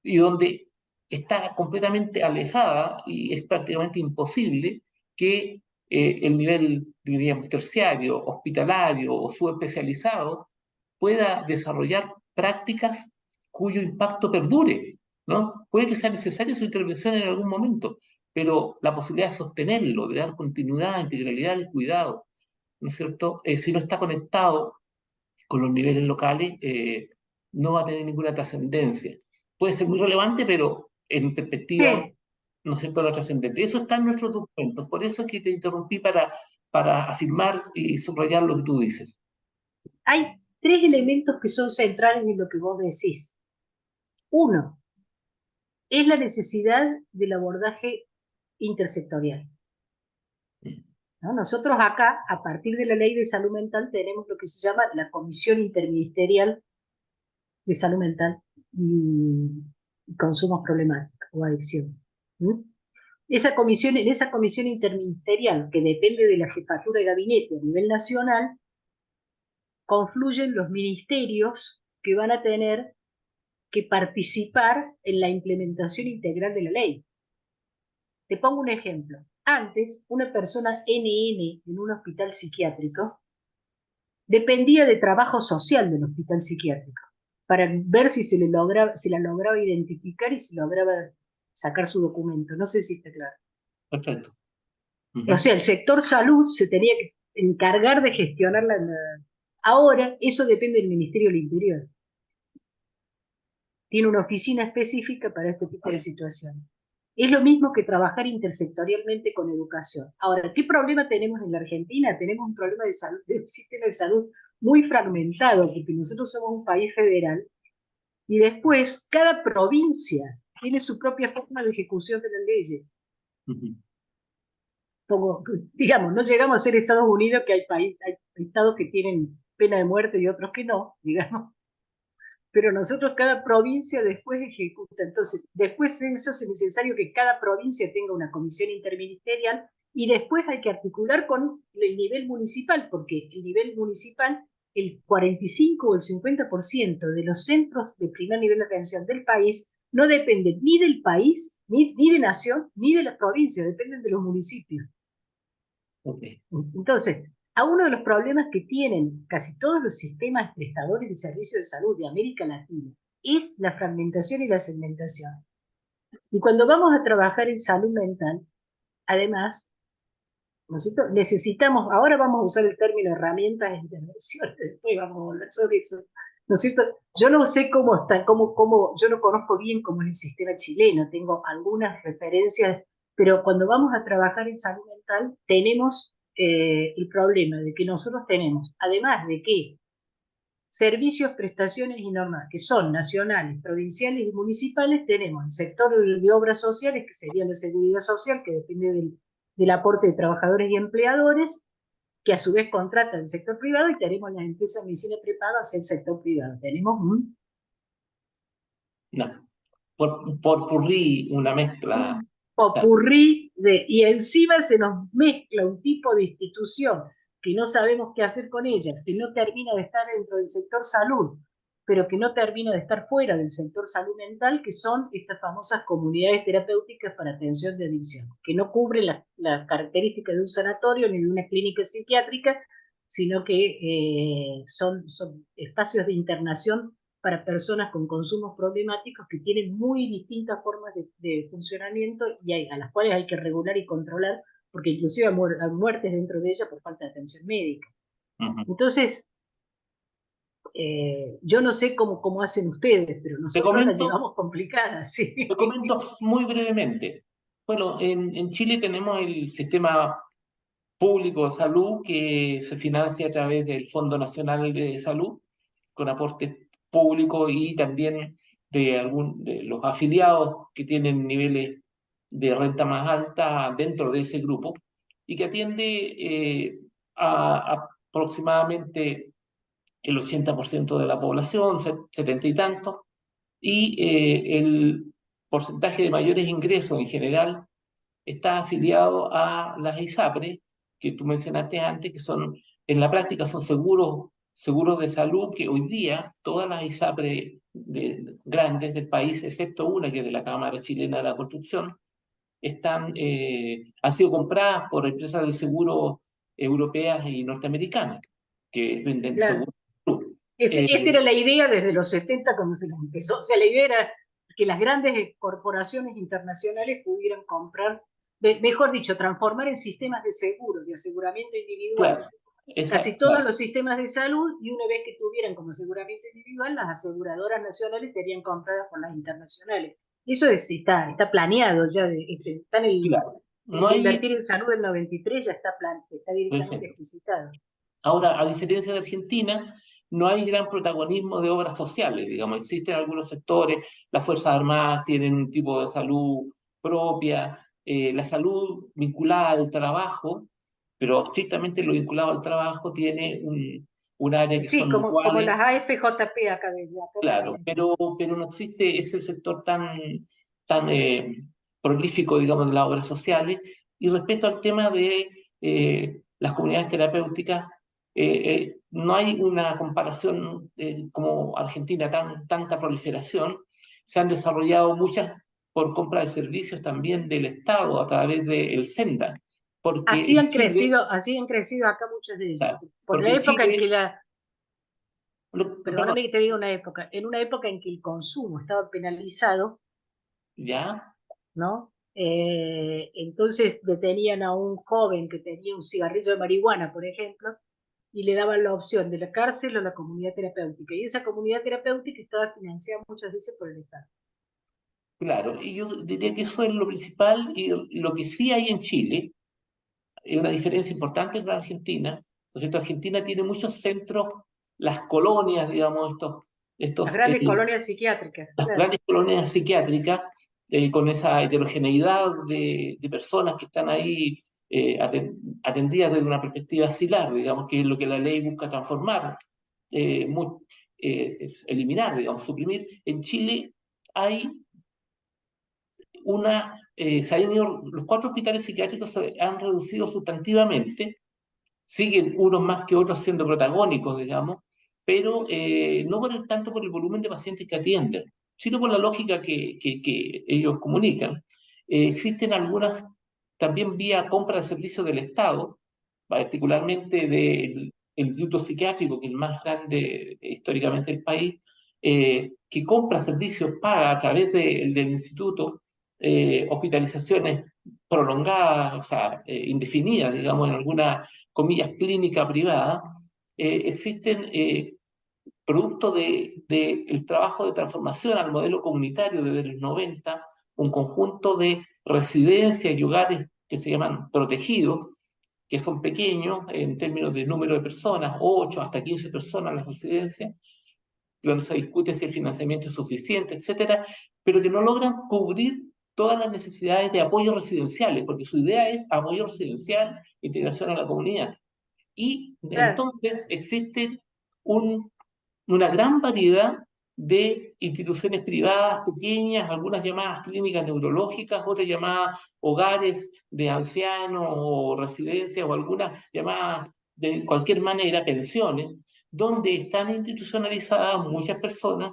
y donde está completamente alejada y es prácticamente imposible que el nivel, diríamos, terciario, hospitalario o subespecializado pueda desarrollar prácticas cuyo impacto perdure, ¿no? Puede que sea necesaria su intervención en algún momento, pero la posibilidad de sostenerlo, de dar continuidad, integralidad y cuidado, ¿no es cierto? Si no está conectado con los niveles locales, no va a tener ninguna trascendencia. Puede ser muy relevante, pero en perspectiva, Sí, ¿no es cierto?, la trascendente. Eso está en nuestros documentos, por eso es que te interrumpí para afirmar y subrayar lo que tú dices. hay tres elementos que son centrales en lo que vos decís. Uno, es la necesidad del abordaje intersectorial, ¿no? Nosotros acá, a partir de la Ley de Salud Mental, tenemos lo que se llama la Comisión Interministerial de Salud Mental y Consumos Problemáticos o Adicción. ¿Mm? En esa comisión interministerial, que depende de la jefatura de gabinete a nivel nacional, confluyen los ministerios que van a tener que participar en la implementación integral de la ley. Te pongo un ejemplo. Antes, una persona NN en un hospital psiquiátrico dependía de trabajo social del hospital psiquiátrico para ver si si la lograba identificar y si lograba sacar su documento. No sé si está claro. Perfecto. O Ujú. sea, el sector salud se tenía que encargar de gestionarla. Ahora, eso depende del Ministerio del Interior. Tiene una oficina específica para este tipo de situaciones. Es lo mismo que trabajar intersectorialmente con educación. Ahora, ¿qué problema tenemos en la Argentina? Tenemos un problema de salud, de un sistema de salud muy fragmentado, porque nosotros somos un país federal y después cada provincia tiene su propia forma de ejecución de las leyes. Ujú. Como, digamos, no llegamos a ser Estados Unidos, que hay estados que tienen pena de muerte y otros que no, digamos, pero nosotros cada provincia después ejecuta. Entonces, después de eso es necesario que cada provincia tenga una comisión interministerial y después hay que articular con el nivel municipal, porque el nivel municipal, el 45 o el 50% de los centros de primer nivel de atención del país no dependen ni del país, ni de nación, ni de la provincia, dependen de los municipios. Ok. Entonces, a uno de los problemas que tienen casi todos los sistemas prestadores de servicios de salud de América Latina es la fragmentación y la segmentación. Y cuando vamos a trabajar en salud mental, además, ¿no es cierto?, necesitamos, ahora vamos a usar el término herramientas de intervención, después vamos a hablar sobre eso, ¿no es cierto? Yo no sé cómo está, yo no conozco bien cómo es el sistema chileno, tengo algunas referencias, pero cuando vamos a trabajar en salud mental tenemos el problema de que nosotros tenemos, además de que servicios, prestaciones y normas que son nacionales, provinciales y municipales, tenemos el sector de obras sociales, que sería la seguridad social, que depende del aporte de trabajadores y empleadores, que a su vez contratan el sector privado, y tenemos las empresas de medicina prepaga hacia el sector privado. Tenemos No. Por purrí, una mezcla. un Claro. popurrí y encima se nos mezcla un tipo de institución que no sabemos qué hacer con ella, que no termina de estar dentro del sector salud, pero que no termina de estar fuera del sector salud mental, que son estas famosas comunidades terapéuticas para atención de adicción, que no cubren las características de un sanatorio ni de una clínica psiquiátrica, sino que son espacios de internación para personas con consumos problemáticos que tienen muy distintas formas de funcionamiento y a las cuales hay que regular y controlar, porque inclusive hay muertes dentro de ellas por falta de atención médica. Ujú. Entonces, yo no sé cómo hacen ustedes, pero Te nosotros las comento, llevamos complicadas, sí. te comento muy brevemente. Bueno, en Chile tenemos el sistema público de salud que se financia a través del Fondo Nacional de Salud, con aportes públicos y también de los afiliados que tienen niveles de renta más alta dentro de ese grupo y que atiende a aproximadamente el 80% de la población, 70 y tanto, y el porcentaje de mayores ingresos en general está afiliado a las ISAPRE, que tú mencionaste antes, que son, en la práctica son seguros de salud, que hoy día todas las ISAPRE grandes del país, excepto una que es de la Cámara Chilena de la Construcción, han sido compradas por empresas de seguro europeas y norteamericanas, que venden Claro. seguros de salud. Esta era la idea desde los 70 cuando se les empezó. O sea, la idea era que las grandes corporaciones internacionales pudieran comprar, mejor dicho, transformar en sistemas de seguro, de aseguramiento individual, Claro, esa, casi todos claro, los sistemas de salud, y una vez que tuvieran como aseguramiento individual, las aseguradoras nacionales serían compradas por las internacionales. Eso está planeado ya, está en claro. el No de hay, invertir en salud del 93 ya está directamente perfecto. explicitado. Ahora, a diferencia de Argentina, no hay gran protagonismo de obras sociales, digamos, existen algunos sectores, las Fuerzas Armadas tienen un tipo de salud propia, la salud vinculada al trabajo, pero estrictamente lo vinculado al trabajo tiene un área que Sí, son como mutuales, las AFJP acá claro, también, sí. pero no existe ese sector tan prolífico, digamos, de las obras sociales. Y respecto al tema de las comunidades terapéuticas, no hay una comparación como Argentina, tanta proliferación. Se han desarrollado muchas por compra de servicios también del Estado a través del SENDA, porque en Chile, Así han crecido acá muchas de ellas. claro, Por porque la en época en Chile, que perdón, perdóname que te diga una época, en una época en que el consumo estaba penalizado, ya, ¿no? Entonces detenían a un joven que tenía un cigarrillo de marihuana, por ejemplo, y le daban la opción de la cárcel o la comunidad terapéutica. Y esa comunidad terapéutica estaba financiada muchas veces por el Estado. claro, y yo diría que eso es lo principal y lo que sí hay en Chile es una diferencia importante con la Argentina. ¿No es cierto? Argentina tiene muchos centros, las colonias, digamos, Las estos, grandes colonias psiquiátricas, las claro. grandes colonias psiquiátricas con esa heterogeneidad de personas que están ahí atendidas desde una perspectiva asilar, digamos, que es lo que la ley busca transformar, muy, eliminar, digamos, suprimir. En Chile hay los 4 hospitales psiquiátricos se han reducido sustantivamente, siguen unos más que otros siendo protagónicos, digamos, pero no tanto por el volumen de pacientes que atienden, sino por la lógica que ellos comunican. Existen algunas también vía compra de servicios del Estado, particularmente del Instituto Psiquiátrico, que es el más grande históricamente del país, que compra servicios, paga a través del instituto hospitalizaciones prolongadas, o sea, indefinidas, digamos, en alguna comillas, clínica privada, existen producto del trabajo de transformación al modelo comunitario desde los 90, un conjunto de residencias y hogares que se llaman protegidos, que son pequeños en términos de número de personas, 8 hasta 15 personas en las residencias, donde se discute si el financiamiento es suficiente, etcétera, pero que no logran cubrir todas las necesidades de apoyo residenciales, porque su idea es apoyo residencial, integración a la comunidad. Y Claro. entonces existe un, una gran variedad de instituciones privadas pequeñas, algunas llamadas clínicas neurológicas, otras llamadas hogares de ancianos o residencias, o algunas llamadas de cualquier manera pensiones, donde están institucionalizadas muchas personas,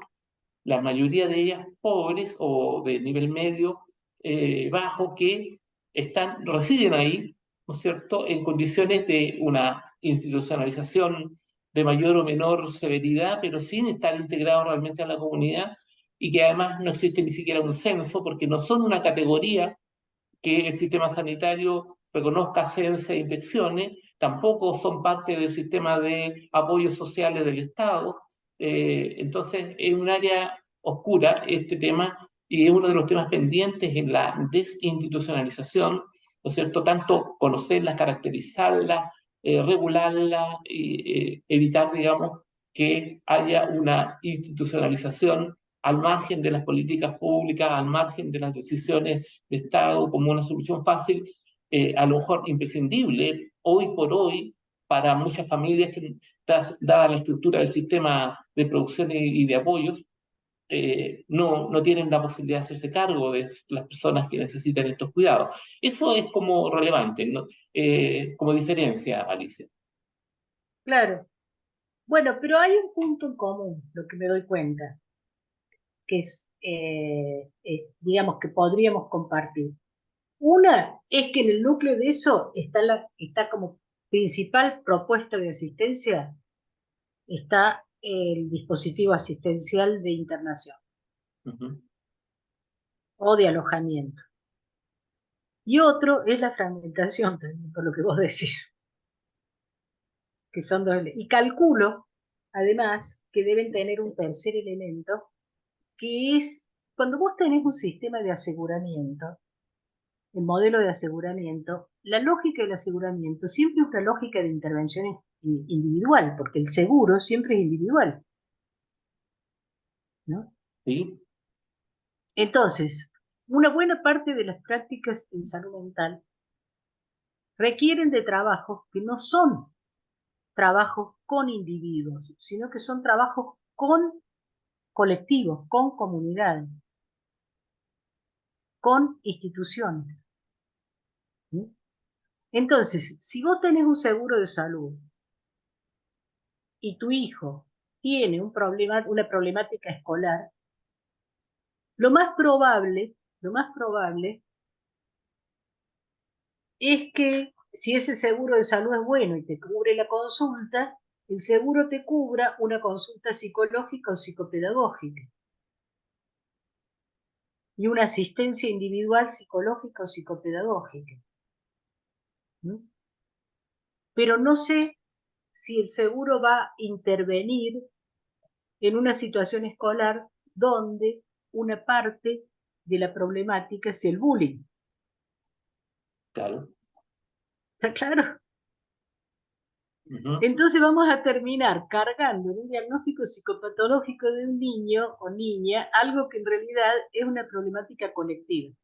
la mayoría de ellas pobres o de nivel medio bajo, que residen ahí, ¿no es cierto?, en condiciones de una institucionalización de mayor o menor severidad, pero sin estar integrados realmente a la comunidad, y que además no existe ni siquiera un censo, porque no son una categoría que el sistema sanitario reconozca, cense e inspeccione, tampoco son parte del sistema de apoyos sociales del Estado. Entonces, es un área oscura este tema y es uno de los temas pendientes en la desinstitucionalización, ¿no es cierto? Tanto conocerlas, caracterizarlas, regularlas y evitar, digamos, que haya una institucionalización al margen de las políticas públicas, al margen de las decisiones de Estado como una solución fácil, a lo mejor imprescindible hoy por hoy para muchas familias que, dada la estructura del sistema de producción y de apoyos, no tienen la posibilidad de hacerse cargo de las personas que necesitan estos cuidados. Eso es como relevante, ¿no? Como diferencia, Alicia. Claro. Bueno, pero hay un punto en común, lo que me doy cuenta, que es, digamos, que podríamos compartir. Una es que en el núcleo de eso está como principal propuesta de asistencia, está el dispositivo asistencial de internación Ujú. o de alojamiento. Y otro es la fragmentación, también, por lo que vos decís, que son dos. Y calculo, además, que deben tener un tercer elemento, que es cuando vos tenés un sistema de aseguramiento, el modelo de aseguramiento, la lógica del aseguramiento siempre es una lógica de intervención individual, porque el seguro siempre es individual, ¿no? ¿Sí? Entonces, una buena parte de las prácticas en salud mental requieren de trabajos que no son trabajos con individuos, sino que son trabajos con colectivos, con comunidades, con instituciones. ¿Sí? Entonces, si vos tenés un seguro de salud y tu hijo tiene un problema, una problemática escolar, lo más probable es que si ese seguro de salud es bueno y te cubre la consulta, el seguro te cubra una consulta psicológica o psicopedagógica y una asistencia individual psicológica o psicopedagógica. ¿No? Pero no sé si el seguro va a intervenir en una situación escolar donde una parte de la problemática es el bullying. Claro. ¿Está claro? Ujú. Entonces vamos a terminar cargando en un diagnóstico psicopatológico de un niño o niña algo que en realidad es una problemática colectiva.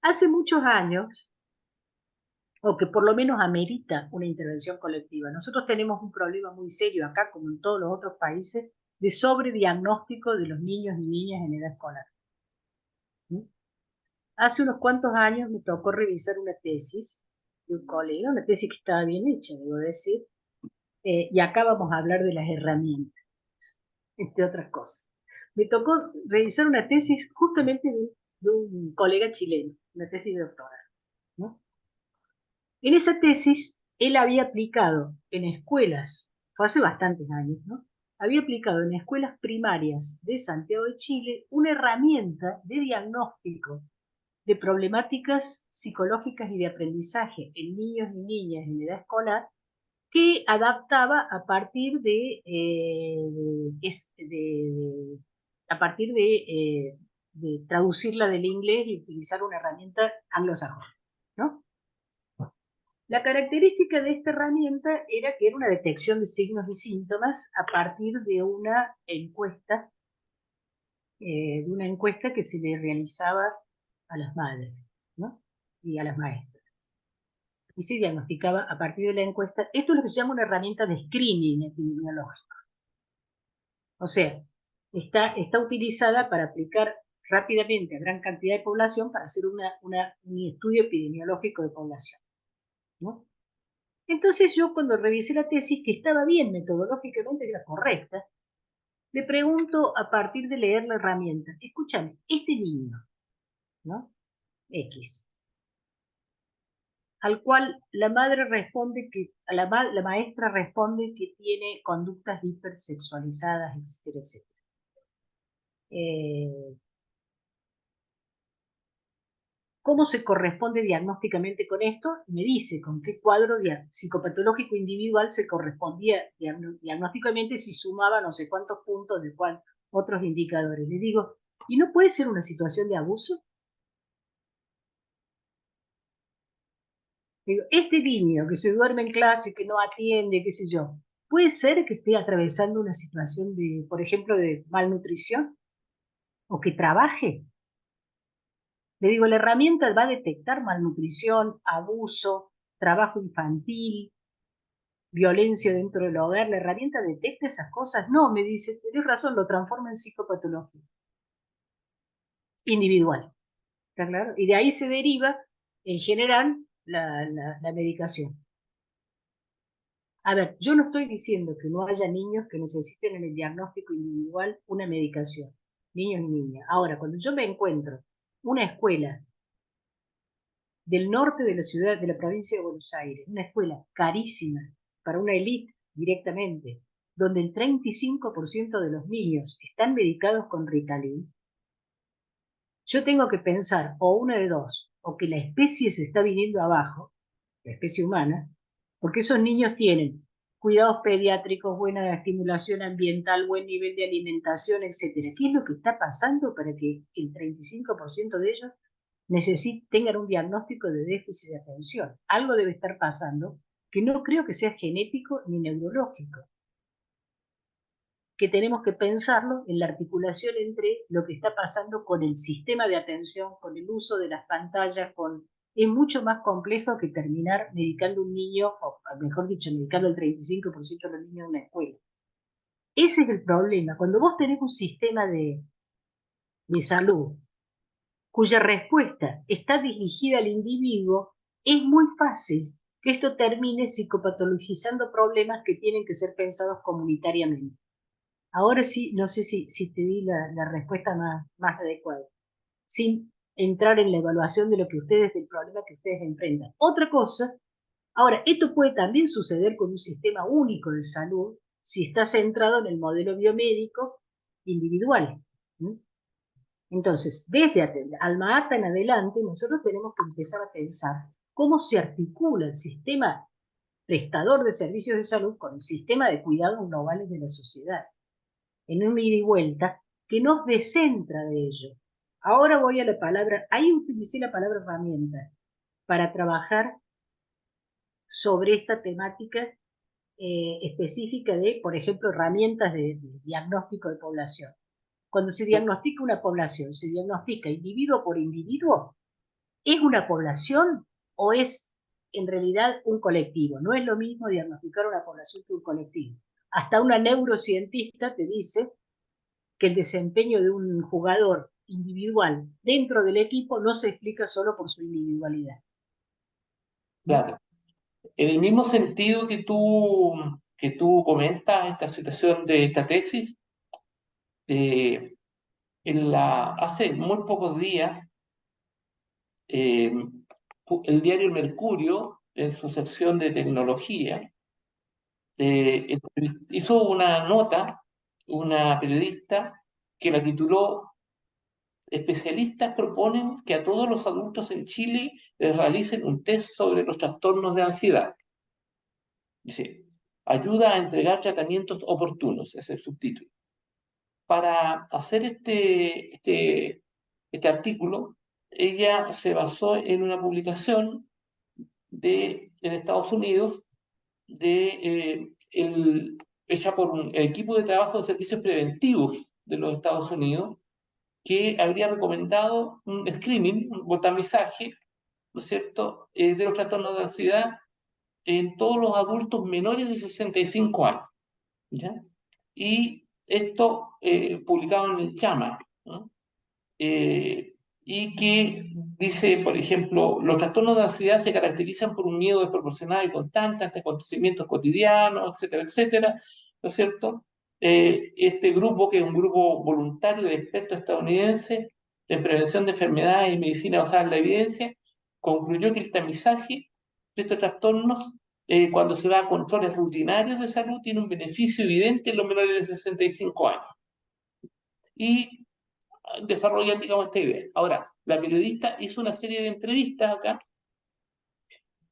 Hace muchos años, o que por lo menos amerita una intervención colectiva, nosotros tenemos un problema muy serio acá, como en todos los otros países, de sobrediagnóstico de los niños y niñas en edad escolar. ¿Sí? Hace unos cuantos años me tocó revisar una tesis de un colega, una tesis que estaba bien hecha, debo decir, y acá vamos a hablar de las herramientas, entre otras cosas. Me tocó revisar una tesis justamente de un colega chileno, una tesis de doctorado, ¿no? En esa tesis, él había aplicado en escuelas, fue hace bastantes años, ¿no? Había aplicado en escuelas primarias de Santiago de Chile una herramienta de diagnóstico de problemáticas psicológicas y de aprendizaje en niños y niñas en edad escolar que adaptaba a partir de traducirla del inglés y utilizar una herramienta anglosajona, ¿no? La característica de esta herramienta era que era una detección de signos y síntomas a partir de una encuesta que se le realizaba a las madres, ¿no? Y a las maestras. Y se diagnosticaba a partir de la encuesta. Esto es lo que se llama una herramienta de screening epidemiológico. O sea, está utilizada para aplicar rápidamente a gran cantidad de población para hacer un estudio epidemiológico de población, ¿no? Entonces yo cuando revisé la tesis, que estaba bien metodológicamente, era correcta, le pregunto a partir de leer la herramienta, escúchame, este niño, ¿no? X, al cual la madre responde que, la maestra responde que tiene conductas hipersexualizadas, etcétera, etcétera. ¿Cómo se corresponde diagnósticamente con esto? Me dice con qué cuadro psicopatológico individual se correspondía diagnósticamente si sumaba no sé cuántos puntos de otros indicadores. Le digo, ¿y no puede ser una situación de abuso? Digo, este niño que se duerme en clase, que no atiende, qué sé yo, ¿puede ser que esté atravesando una situación de, por ejemplo, de malnutrición? ¿O que trabaje? Le digo, la herramienta va a detectar malnutrición, abuso, trabajo infantil, violencia dentro del hogar. ¿La herramienta detecta esas cosas? No, me dice, tenés razón, lo transforma en psicopatología individual. ¿Está claro? Y de ahí se deriva, en general, la medicación. A ver, yo no estoy diciendo que no haya niños que necesiten en el diagnóstico individual una medicación, niños y niñas. Ahora, cuando yo me encuentro una escuela del norte de la ciudad, de la provincia de Buenos Aires, una escuela carísima para una élite directamente, donde el 35% de los niños están medicados con Ritalin, yo tengo que pensar o una de dos, o que la especie se está viniendo abajo, la especie humana, porque esos niños tienen cuidados pediátricos, buena estimulación ambiental, buen nivel de alimentación, etcétera. ¿Qué es lo que está pasando para que el 35% de ellos tengan un diagnóstico de déficit de atención? Algo debe estar pasando que no creo que sea genético ni neurológico, que tenemos que pensarlo en la articulación entre lo que está pasando con el sistema de atención, con el uso de las pantallas, es mucho más complejo que terminar medicando a un niño, o mejor dicho, medicando al 35% de los niños en una escuela. Ese es el problema. Cuando vos tenés un sistema de salud cuya respuesta está dirigida al individuo, es muy fácil que esto termine psicopatologizando problemas que tienen que ser pensados comunitariamente. Ahora sí, no sé si te di la respuesta más adecuada, sin entrar en la evaluación de lo que ustedes, del problema que ustedes enfrentan. Otra cosa, ahora, esto puede también suceder con un sistema único de salud si está centrado en el modelo biomédico individual. ¿Mm? Entonces, desde Alma Ata en adelante, nosotros tenemos que empezar a pensar cómo se articula el sistema prestador de servicios de salud con el sistema de cuidados globales de la sociedad, en un ida y vuelta que nos descentra de ello. Ahora voy a la palabra, ahí utilicé la palabra herramienta para trabajar sobre esta temática específica de, por ejemplo, herramientas de diagnóstico de población. Cuando se diagnostica una población, se diagnostica individuo por individuo. ¿Es una población o es en realidad un colectivo? No es lo mismo diagnosticar una población que un colectivo. Hasta una neurocientista te dice que el desempeño de un jugador individual dentro del equipo no se explica solo por su individualidad. Claro. En el mismo sentido que tú comentas esta situación de esta tesis, eh, hace muy pocos días, eh, el diario El Mercurio, en su sección de tecnología, hizo una nota, una periodista, que la tituló Especialistas proponen que a todos los adultos en Chile les realicen un test sobre los trastornos de ansiedad. Dice, ayuda a entregar tratamientos oportunos, es el subtítulo. Para hacer este artículo, ella se basó en una publicación en Estados Unidos hecha por un equipo de trabajo de servicios preventivos de los Estados Unidos, que habría recomendado un screening, un botamizaje, ¿no es cierto?, de los trastornos de ansiedad en todos los adultos menores de 65 años. ¿Ya? Y esto publicado en el JAMA, ¿no? Y que dice, por ejemplo, los trastornos de ansiedad se caracterizan por un miedo desproporcionado y constante ante acontecimientos cotidianos, etcétera, etcétera, ¿no es cierto? Este grupo, que es un grupo voluntario de expertos estadounidenses en prevención de enfermedades y medicina basada en la evidencia, concluyó que el tamizaje de estos trastornos, cuando se da a controles rutinarios de salud, tiene un beneficio evidente en los menores de 65 años. Y desarrollan, digamos, esta idea. Ahora, la periodista hizo una serie de entrevistas acá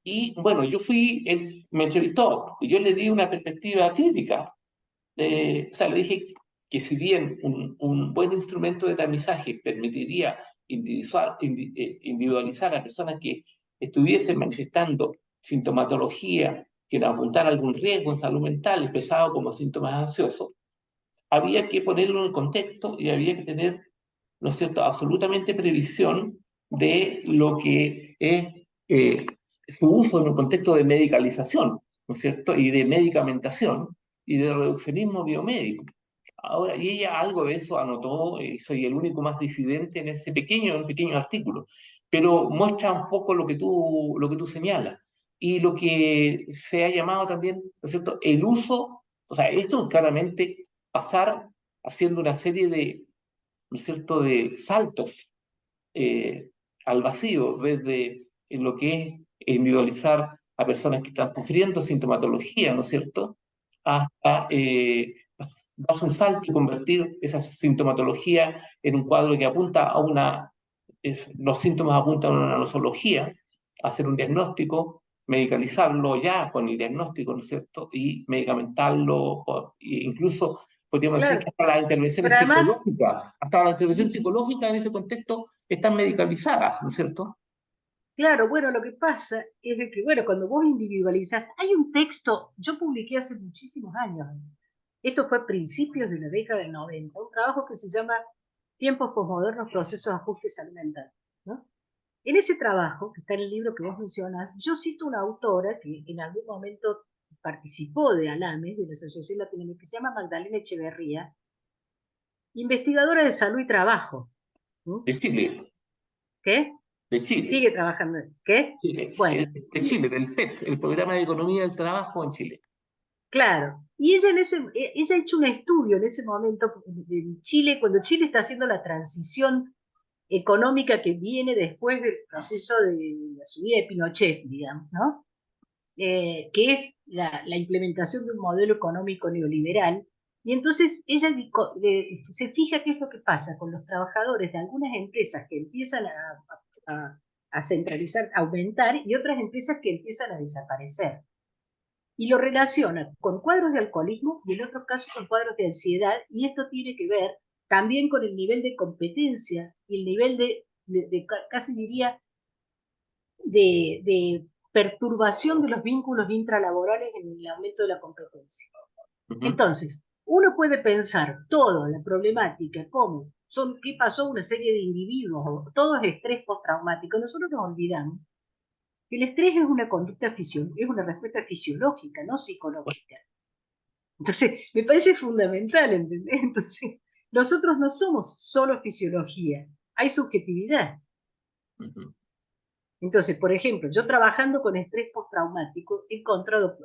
y, bueno, él me entrevistó y yo le di una perspectiva crítica. O sea, le dije que si bien un buen instrumento de tamizaje permitiría individualizar a personas que estuviesen manifestando sintomatología que nos apuntara a algún riesgo en salud mental, expresado como síntomas ansiosos, había que ponerlo en el contexto y había que tener, ¿no es cierto?, absolutamente previsión de lo que es su uso en un contexto de medicalización, ¿no es cierto?, y de medicamentación y de reduccionismo biomédico. Ahora, y ella algo de eso anotó, soy el único más disidente en ese pequeño artículo, pero muestra un poco lo que tú señalas. Y lo que se ha llamado también, ¿no es cierto?, el uso, o sea, esto claramente pasar haciendo una serie de, ¿no es cierto?, de saltos eh, al vacío, desde en lo que es individualizar a personas que están sufriendo sintomatología, ¿no es cierto?, hasta dar un salto y convertir esa sintomatología en un cuadro que apunta a los síntomas apuntan a una nosología, hacer un diagnóstico, medicalizarlo ya con el diagnóstico, ¿no es cierto?, y medicamentarlo, e incluso podríamos decir que Claro, hasta las intervenciones pero además, psicológicas, hasta la intervención psicológica en ese contexto están medicalizadas, ¿no es cierto? claro, bueno, lo que pasa es de que, bueno, cuando vos individualizás, hay un texto, yo publiqué hace muchísimos años, esto fue a principios de la década del 90, un trabajo que se llama Tiempos posmodernos, procesos de ajuste salud mental, ¿no? En ese trabajo, que está en el libro que vos mencionas, yo cito una autora que en algún momento participó de ALAMES, de la Asociación Latinoamericana, que se llama Magdalena Echeverría, investigadora de salud y trabajo. ¿Mm? De Chile, ¿Qué? de Y Chile, sigue trabajando. ¿Qué? Bueno, de Chile, del PET, el Programa de Economía del Trabajo en Chile. claro. Y ella ha hecho un estudio en ese momento en Chile, cuando Chile está haciendo la transición económica que viene después del proceso de la subida de Pinochet, digamos, ¿no? Que es la implementación de un modelo económico neoliberal. Y entonces ella se fija qué es lo que pasa con los trabajadores de algunas empresas que empiezan a centralizar, a aumentar, y otras empresas que empiezan a desaparecer. Y lo relaciona con cuadros de alcoholismo y en otros casos con cuadros de ansiedad, y esto tiene que ver también con el nivel de competencia y el nivel de casi diría, de perturbación de los vínculos intralaborales en el aumento de la competencia. Ujú. Entonces, uno puede pensar toda la problemática como qué pasó a una serie de individuos, todo es estrés postraumático. Nosotros nos olvidamos que el estrés es una conducta es una respuesta fisiológica, no psicológica. Entonces, me parece fundamental, ¿entendés? Entonces, nosotros no somos solo fisiología, hay subjetividad. Ujú. Entonces, por ejemplo, yo trabajando con estrés postraumático, he encontrado,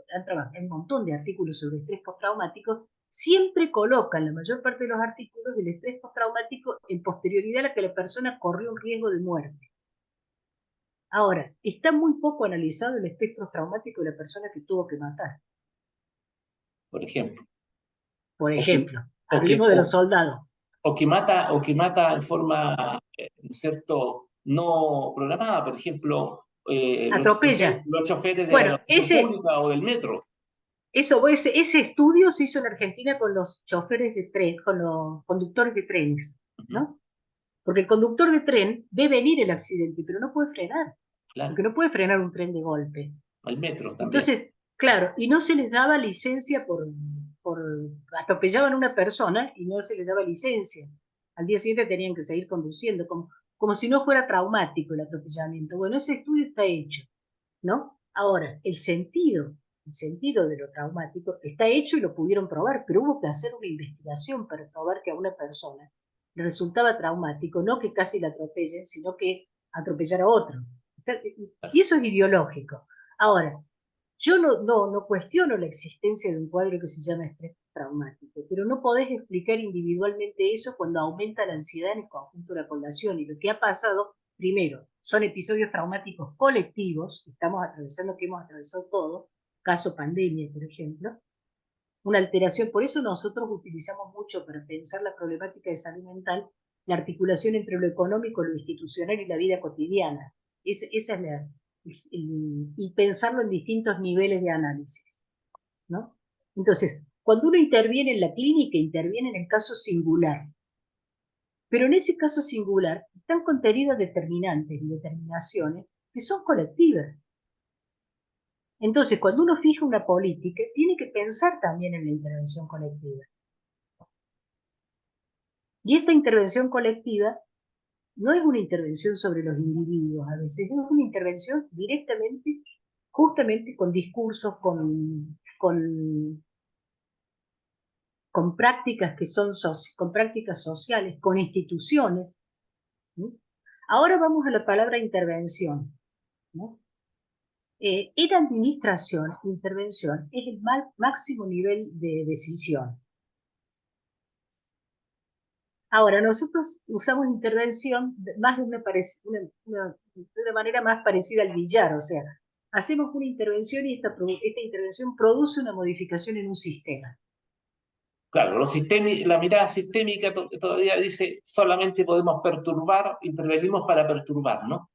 un montón de artículos sobre estrés postraumático, siempre colocan la mayor parte de los artículos del estrés postraumático en posterioridad a la que la persona corrió un riesgo de muerte. Ahora, está muy poco analizado el estrés postraumático de la persona que tuvo que matar. Por ejemplo. Por O que, ejemplo, o que, hablemos de los soldados. o que mata en forma, ¿no es cierto?, no programada, por ejemplo, Atropella. los choferes de la Bueno, función pública o del metro. ese estudio se hizo en Argentina con los choferes de tren, con los conductores de trenes, Ujú. ¿no? Porque el conductor de tren ve venir el accidente, pero no puede frenar, porque Claro, no puede frenar un tren de golpe. al metro también. Entonces, claro, y no se les daba licencia por atropellaban a una persona y no se les daba licencia. Al día siguiente tenían que seguir conduciendo, como si no fuera traumático el atropellamiento. Bueno, ese estudio está hecho, ¿no? Ahora, el sentido de lo traumático está hecho y lo pudieron probar, pero hubo que hacer una investigación para probar que a una persona le resultaba traumático, no que casi la atropellen, sino que atropellar a otro. Y eso es ideológico. Ahora, yo no cuestiono la existencia de un cuadro que se llama estrés traumático, pero no podés explicar individualmente eso cuando aumenta la ansiedad en el conjunto de la población. Y lo que ha pasado primero, son episodios traumáticos colectivos, estamos atravesando, que hemos atravesado todo, caso pandemia, por ejemplo, una alteración. Por eso nosotros utilizamos mucho para pensar la problemática de salud mental, la articulación entre lo económico, lo institucional y la vida cotidiana. Esa es y pensarlo en distintos niveles de análisis, ¿no? Entonces, cuando uno interviene en la clínica, interviene en el caso singular. Pero en ese caso singular están contenidas determinantes y determinaciones que son colectivas. Entonces, cuando uno fija una política, tiene que pensar también en la intervención colectiva. Y esta intervención colectiva no es una intervención sobre los individuos, a veces es una intervención directamente, justamente con discursos, con prácticas que son con prácticas sociales, con instituciones, ¿no? Ahora vamos a la palabra intervención, ¿no? En administración, intervención es el máximo nivel de decisión. Ahora, nosotros usamos intervención más de una manera más parecida al billar, o sea, hacemos una intervención y esta intervención produce una modificación en un sistema. Claro, la mirada sistémica todavía dice solamente podemos perturbar, intervenimos para perturbar, ¿no?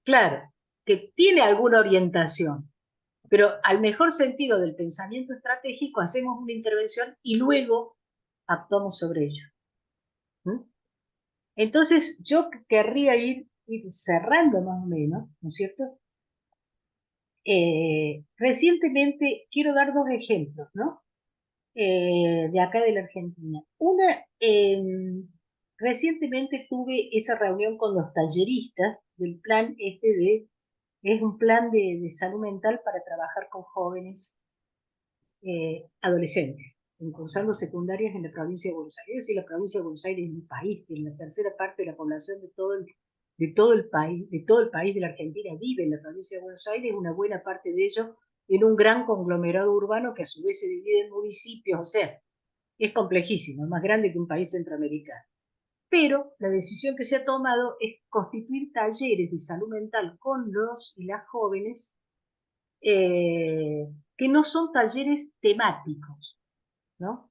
Claro, que tiene alguna orientación, pero al mejor sentido del pensamiento estratégico hacemos una intervención y luego actuamos sobre ello. ¿Mm? Entonces, yo querría ir cerrando más o menos, ¿no es cierto? Recientemente quiero dar dos ejemplos, ¿no? De acá de la Argentina. Una, recientemente tuve esa reunión con los talleristas del plan es un plan de salud mental para trabajar con jóvenes adolescentes, cursando secundarias en la provincia de Buenos Aires. Es decir, la provincia de Buenos Aires es un país que la tercera parte de la población de todo el país de la Argentina vive en la provincia de Buenos Aires, una buena parte de ellos en un gran conglomerado urbano que a su vez se divide en municipios, o sea, es complejísimo, es más grande que un país centroamericano. Pero la decisión que se ha tomado es constituir talleres de salud mental con los y las jóvenes que no son talleres temáticos, ¿no?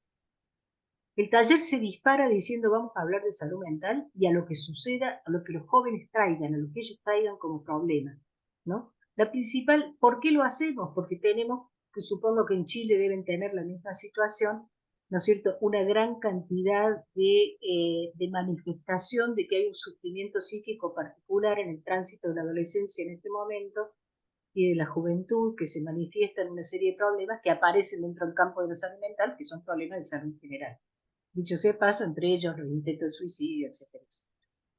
El taller se dispara diciendo vamos a hablar de salud mental y a lo que suceda, a lo que los jóvenes traigan, a lo que ellos traigan como problema, ¿no? La principal, ¿por qué lo hacemos? Porque tenemos, que supongo que en Chile deben tener la misma situación, ¿no es cierto? Una gran cantidad de manifestación de que hay un sufrimiento psíquico particular en el tránsito de la adolescencia en este momento y de la juventud que se manifiestan una serie de problemas que aparecen dentro del campo de la salud mental, que son problemas de salud general. Dicho sea paso, entre ellos los intentos de suicidio, etcétera, etcétera.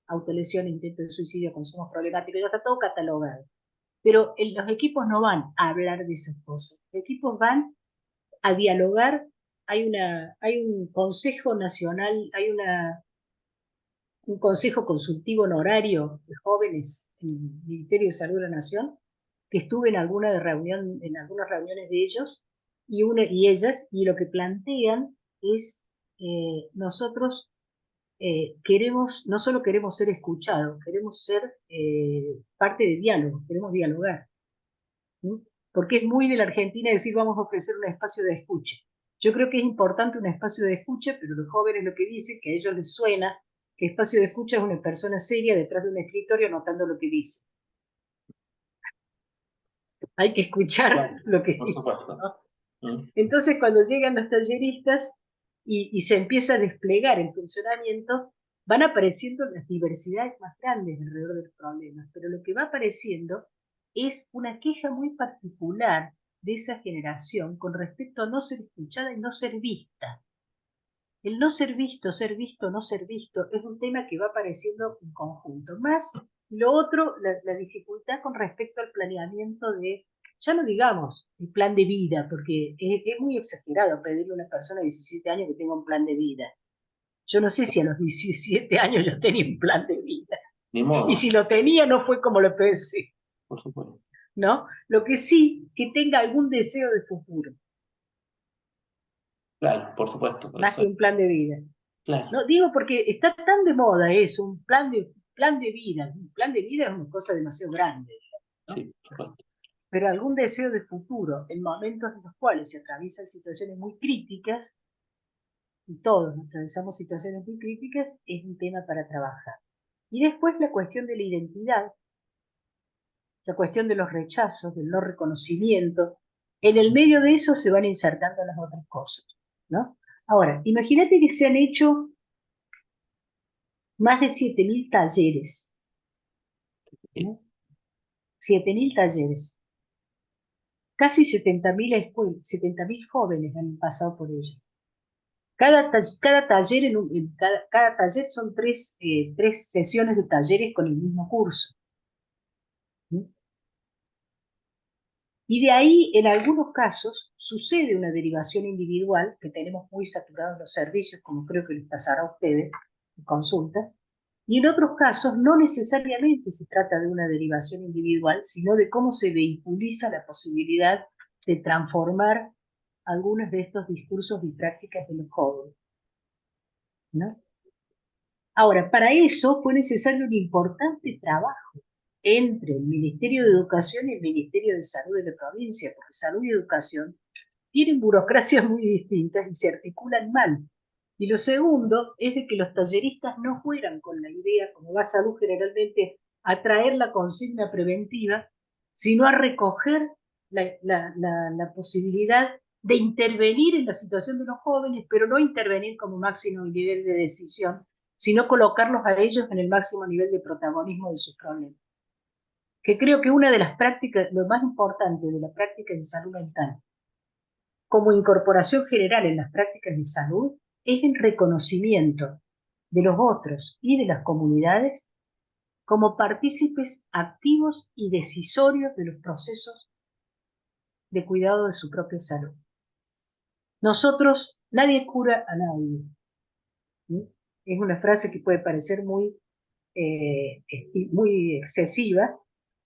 Autolesión, intentos de suicidio, consumos problemáticos, ya está todo catalogado. Pero los equipos no van a hablar de esas cosas. Los equipos van a dialogar. Hay un consejo nacional, un consejo consultivo honorario de jóvenes en el Ministerio de Salud de la Nación, que estuve en algunas reuniones de ellos y ellas, y lo que plantean es nosotros no solo queremos ser escuchados, queremos ser parte de diálogo, queremos dialogar. ¿Sí? Porque es muy de la Argentina decir vamos a ofrecer un espacio de escucha. Yo creo que es importante un espacio de escucha, pero los jóvenes lo que dicen, que a ellos les suena, que espacio de escucha es una persona seria detrás de un escritorio anotando lo que dice. Hay que escuchar Claro, lo que por dice, supuesto. ¿no? Entonces, cuando llegan los talleristas y se empieza a desplegar el funcionamiento, van apareciendo las diversidades más grandes alrededor de los problemas, pero lo que va apareciendo es una queja muy particular de esa generación con respecto a no ser escuchada y no ser vista. El no ser visto, no ser visto, es un tema que va apareciendo en conjunto. Más lo otro, la dificultad con respecto al planeamiento de, ya no digamos, el plan de vida, porque es muy exagerado pedirle a una persona de 17 años que tenga un plan de vida. Yo no sé si a los 17 años yo tenía un plan de vida. Ni Y modo, si lo tenía, no fue como lo pensé, por supuesto. ¿no? Lo que sí, que tenga algún deseo de futuro, Claro, por supuesto. más que un plan de vida. Claro. No, digo porque está tan de moda eso, un plan plan de vida. Un plan de vida es una cosa demasiado grande, ¿no? Sí, por supuesto. Pero algún deseo de futuro en momentos en los cuales se atraviesan situaciones muy críticas, y todos atravesamos situaciones muy críticas, es un tema para trabajar. Y después la cuestión de la identidad, la cuestión de los rechazos, del no reconocimiento. En el medio de eso se van insertando las otras cosas, ¿no? Ahora, imagínate que se han hecho más de 7.000 talleres, ¿no? 7.000 talleres. Casi 70.000 jóvenes han pasado por ello. Cada taller, cada taller son tres sesiones de talleres con el mismo curso, ¿no? Y de ahí, en algunos casos, sucede una derivación individual, que tenemos muy saturados los servicios, como creo que les pasará a ustedes, en consulta, y en otros casos no necesariamente se trata de una derivación individual, sino de cómo se vehiculiza la posibilidad de transformar algunos de estos discursos y prácticas de los jóvenes, ¿no? Ahora, para eso fue necesario un importante trabajo entre el Ministerio de Educación y el Ministerio de Salud de la provincia, porque salud y educación tienen burocracias muy distintas y se articulan mal. Y lo segundo es de que los talleristas no fueran con la idea, como va salud generalmente, a traer la consigna preventiva, sino a recoger la posibilidad de intervenir en la situación de los jóvenes, pero no intervenir como máximo nivel de decisión, sino colocarlos a ellos en el máximo nivel de protagonismo de sus problemas. Que creo que una de las prácticas, lo más importante de la práctica de salud mental, como incorporación general en las prácticas de salud, es el reconocimiento de los otros y de las comunidades como partícipes activos y decisorios de los procesos de cuidado de su propia salud. Nosotros, nadie cura a nadie, ¿sí? Es una frase que puede parecer muy excesiva,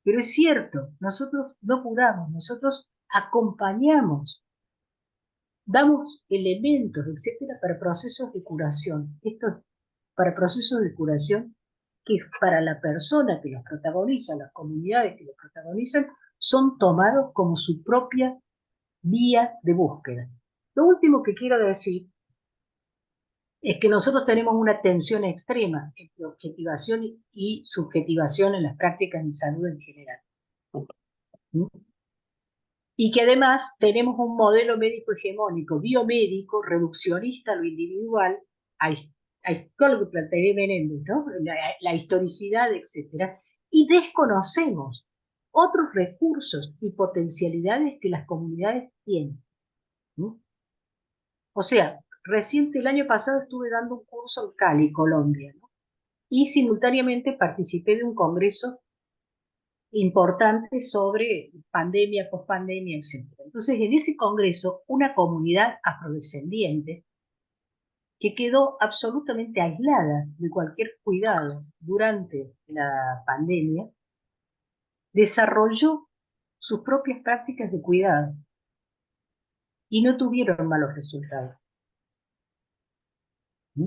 pero es cierto, nosotros no curamos, nosotros acompañamos, damos elementos, etcétera, para procesos de curación. Esto para procesos de curación que para la persona que los protagoniza, las comunidades que los protagonizan, son tomados como su propia vía de búsqueda. Lo último que quiero decir es que nosotros tenemos una tensión extrema entre objetivación y subjetivación en las prácticas de salud en general, ¿sí? Y que además tenemos un modelo médico hegemónico, biomédico, reduccionista a lo individual, a lo que planteé Menéndez, ¿no? La historicidad, etcétera, y desconocemos otros recursos y potencialidades que las comunidades tienen, ¿no? O sea, reciente el año pasado estuve dando un curso en Cali, Colombia, ¿no? Y simultáneamente participé de un congreso importante sobre pandemia, pospandemia, etc. Entonces, en ese congreso, una comunidad afrodescendiente que quedó absolutamente aislada de cualquier cuidado durante la pandemia, desarrolló sus propias prácticas de cuidado y no tuvieron malos resultados. ¿Sí?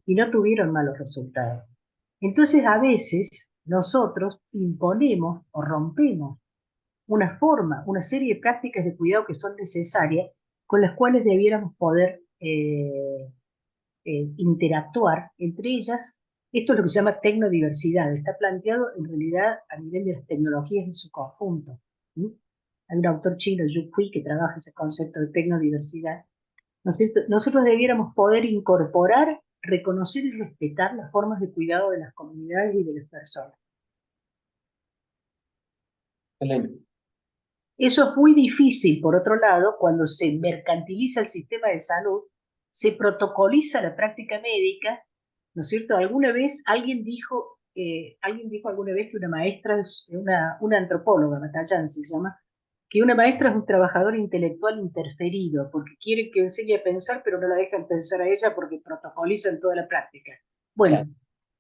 Y no tuvieron malos resultados. Entonces, a veces nosotros imponemos o rompemos una forma, una serie de prácticas de cuidado que son necesarias, con las cuales debiéramos poder interactuar entre ellas. Esto es lo que se llama tecnodiversidad, está planteado en realidad a nivel de las tecnologías en su conjunto, ¿sí? Hay un autor chino, Yu Kui, que trabaja ese concepto de tecnodiversidad. Nosotros debiéramos poder incorporar, reconocer y respetar las formas de cuidado de las comunidades y de las personas. Excelente. Eso es muy difícil, por otro lado, cuando se mercantiliza el sistema de salud, se protocoliza la práctica médica, ¿no es cierto? Alguna vez alguien dijo alguna vez que una maestra es una antropóloga, Matallán se llama, que una maestra es un trabajador intelectual interferido, porque quiere que enseñe a pensar, pero no la dejan pensar a ella porque protocolizan toda la práctica. Bueno, Claro.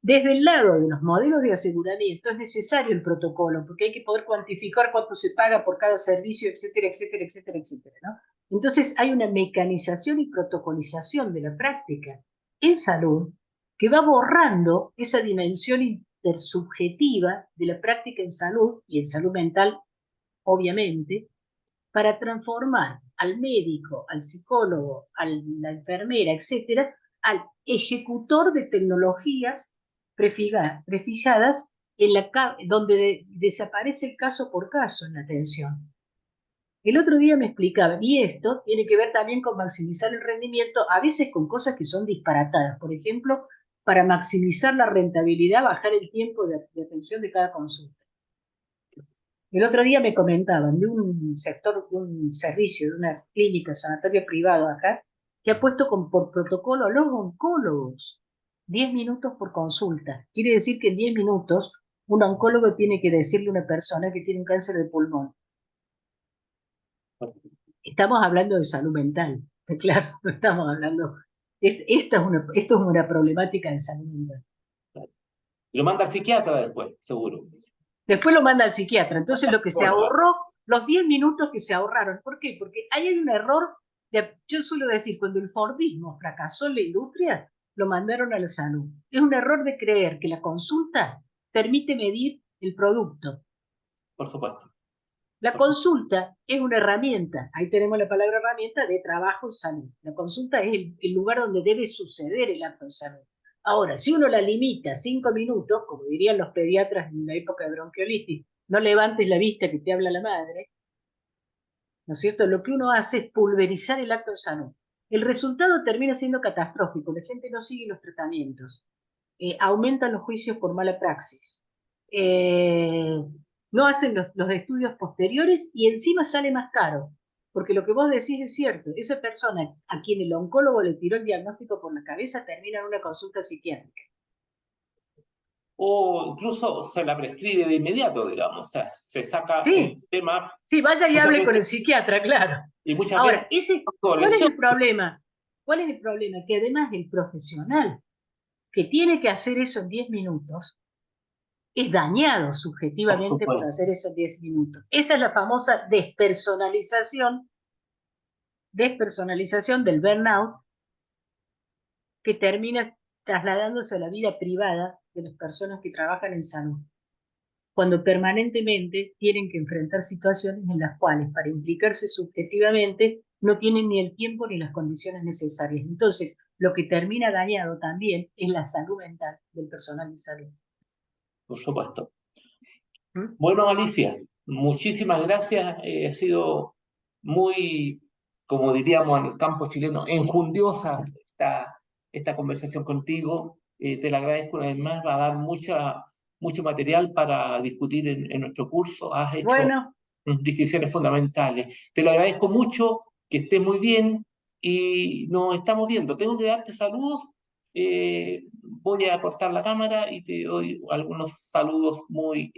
desde el lado de los modelos de aseguramiento es necesario el protocolo, porque hay que poder cuantificar cuánto se paga por cada servicio, etcétera, etcétera, etcétera, etcétera, ¿no? Entonces hay una mecanización y protocolización de la práctica en salud que va borrando esa dimensión intersubjetiva de la práctica en salud y en salud mental, obviamente, para transformar al médico, al psicólogo, a la enfermera, etcétera, al ejecutor de tecnologías prefijadas donde desaparece el caso por caso en la atención. El otro día me explicaba, y esto tiene que ver también con maximizar el rendimiento, a veces con cosas que son disparatadas. Por ejemplo, para maximizar la rentabilidad, bajar el tiempo de atención de cada consulta. El otro día me comentaban de un sector, de un servicio, de una clínica, sanatorio privado acá, que ha puesto por protocolo a los oncólogos 10 minutos por consulta. Quiere decir que en 10 minutos un oncólogo tiene que decirle a una persona que tiene un cáncer de pulmón. Estamos hablando de salud mental, claro, no estamos hablando. Esto es una problemática de salud mental. Lo manda al psiquiatra después, seguro. Después lo manda al psiquiatra. Entonces lo que se ahorró, los 10 minutos que se ahorraron. ¿Por qué? Porque ahí hay un error. Yo suelo decir, cuando el Fordismo fracasó en la industria, lo mandaron a la salud. Es un error de creer que la consulta permite medir el producto. Por supuesto. La consulta es una herramienta, ahí tenemos la palabra herramienta, de trabajo en salud. La consulta es el lugar donde debe suceder el acto de salud. Ahora, si uno la limita a 5 minutos, como dirían los pediatras en la época de bronquiolitis, no levantes la vista que te habla la madre, ¿no es cierto? Lo que uno hace es pulverizar el acto de salud. El resultado termina siendo catastrófico, la gente no sigue los tratamientos, aumentan los juicios por mala praxis, no hacen los estudios posteriores y encima sale más caro, porque lo que vos decís es cierto, esa persona a quien el oncólogo le tiró el diagnóstico por la cabeza termina en una consulta psiquiátrica. O incluso se la prescribe de inmediato, digamos, o sea, se saca Sí, el tema. sí, vaya y hable Veces, con el psiquiatra, claro. y muchas Ahora, veces ¿cuál es el problema? ¿Cuál es el problema? Que además el profesional que tiene que hacer eso en 10 minutos es dañado subjetivamente por hacer eso en 10 minutos. Esa es la famosa despersonalización del burnout que termina trasladándose a la vida privada de las personas que trabajan en salud, cuando permanentemente tienen que enfrentar situaciones en las cuales para implicarse subjetivamente no tienen ni el tiempo ni las condiciones necesarias. Entonces, lo que termina dañado también es la salud mental del personal de salud. por supuesto. ¿Mm? Bueno, Alicia, muchísimas gracias. Ha sido muy, como diríamos en el campo chileno, enjundiosa esta conversación contigo. Te la agradezco una vez más. Va a dar mucho material para discutir en nuestro curso. Has hecho Bueno, distinciones fundamentales. Te lo agradezco mucho, que estés muy bien y nos estamos viendo. Tengo que darte saludos. Voy a cortar la cámara y te doy algunos saludos muy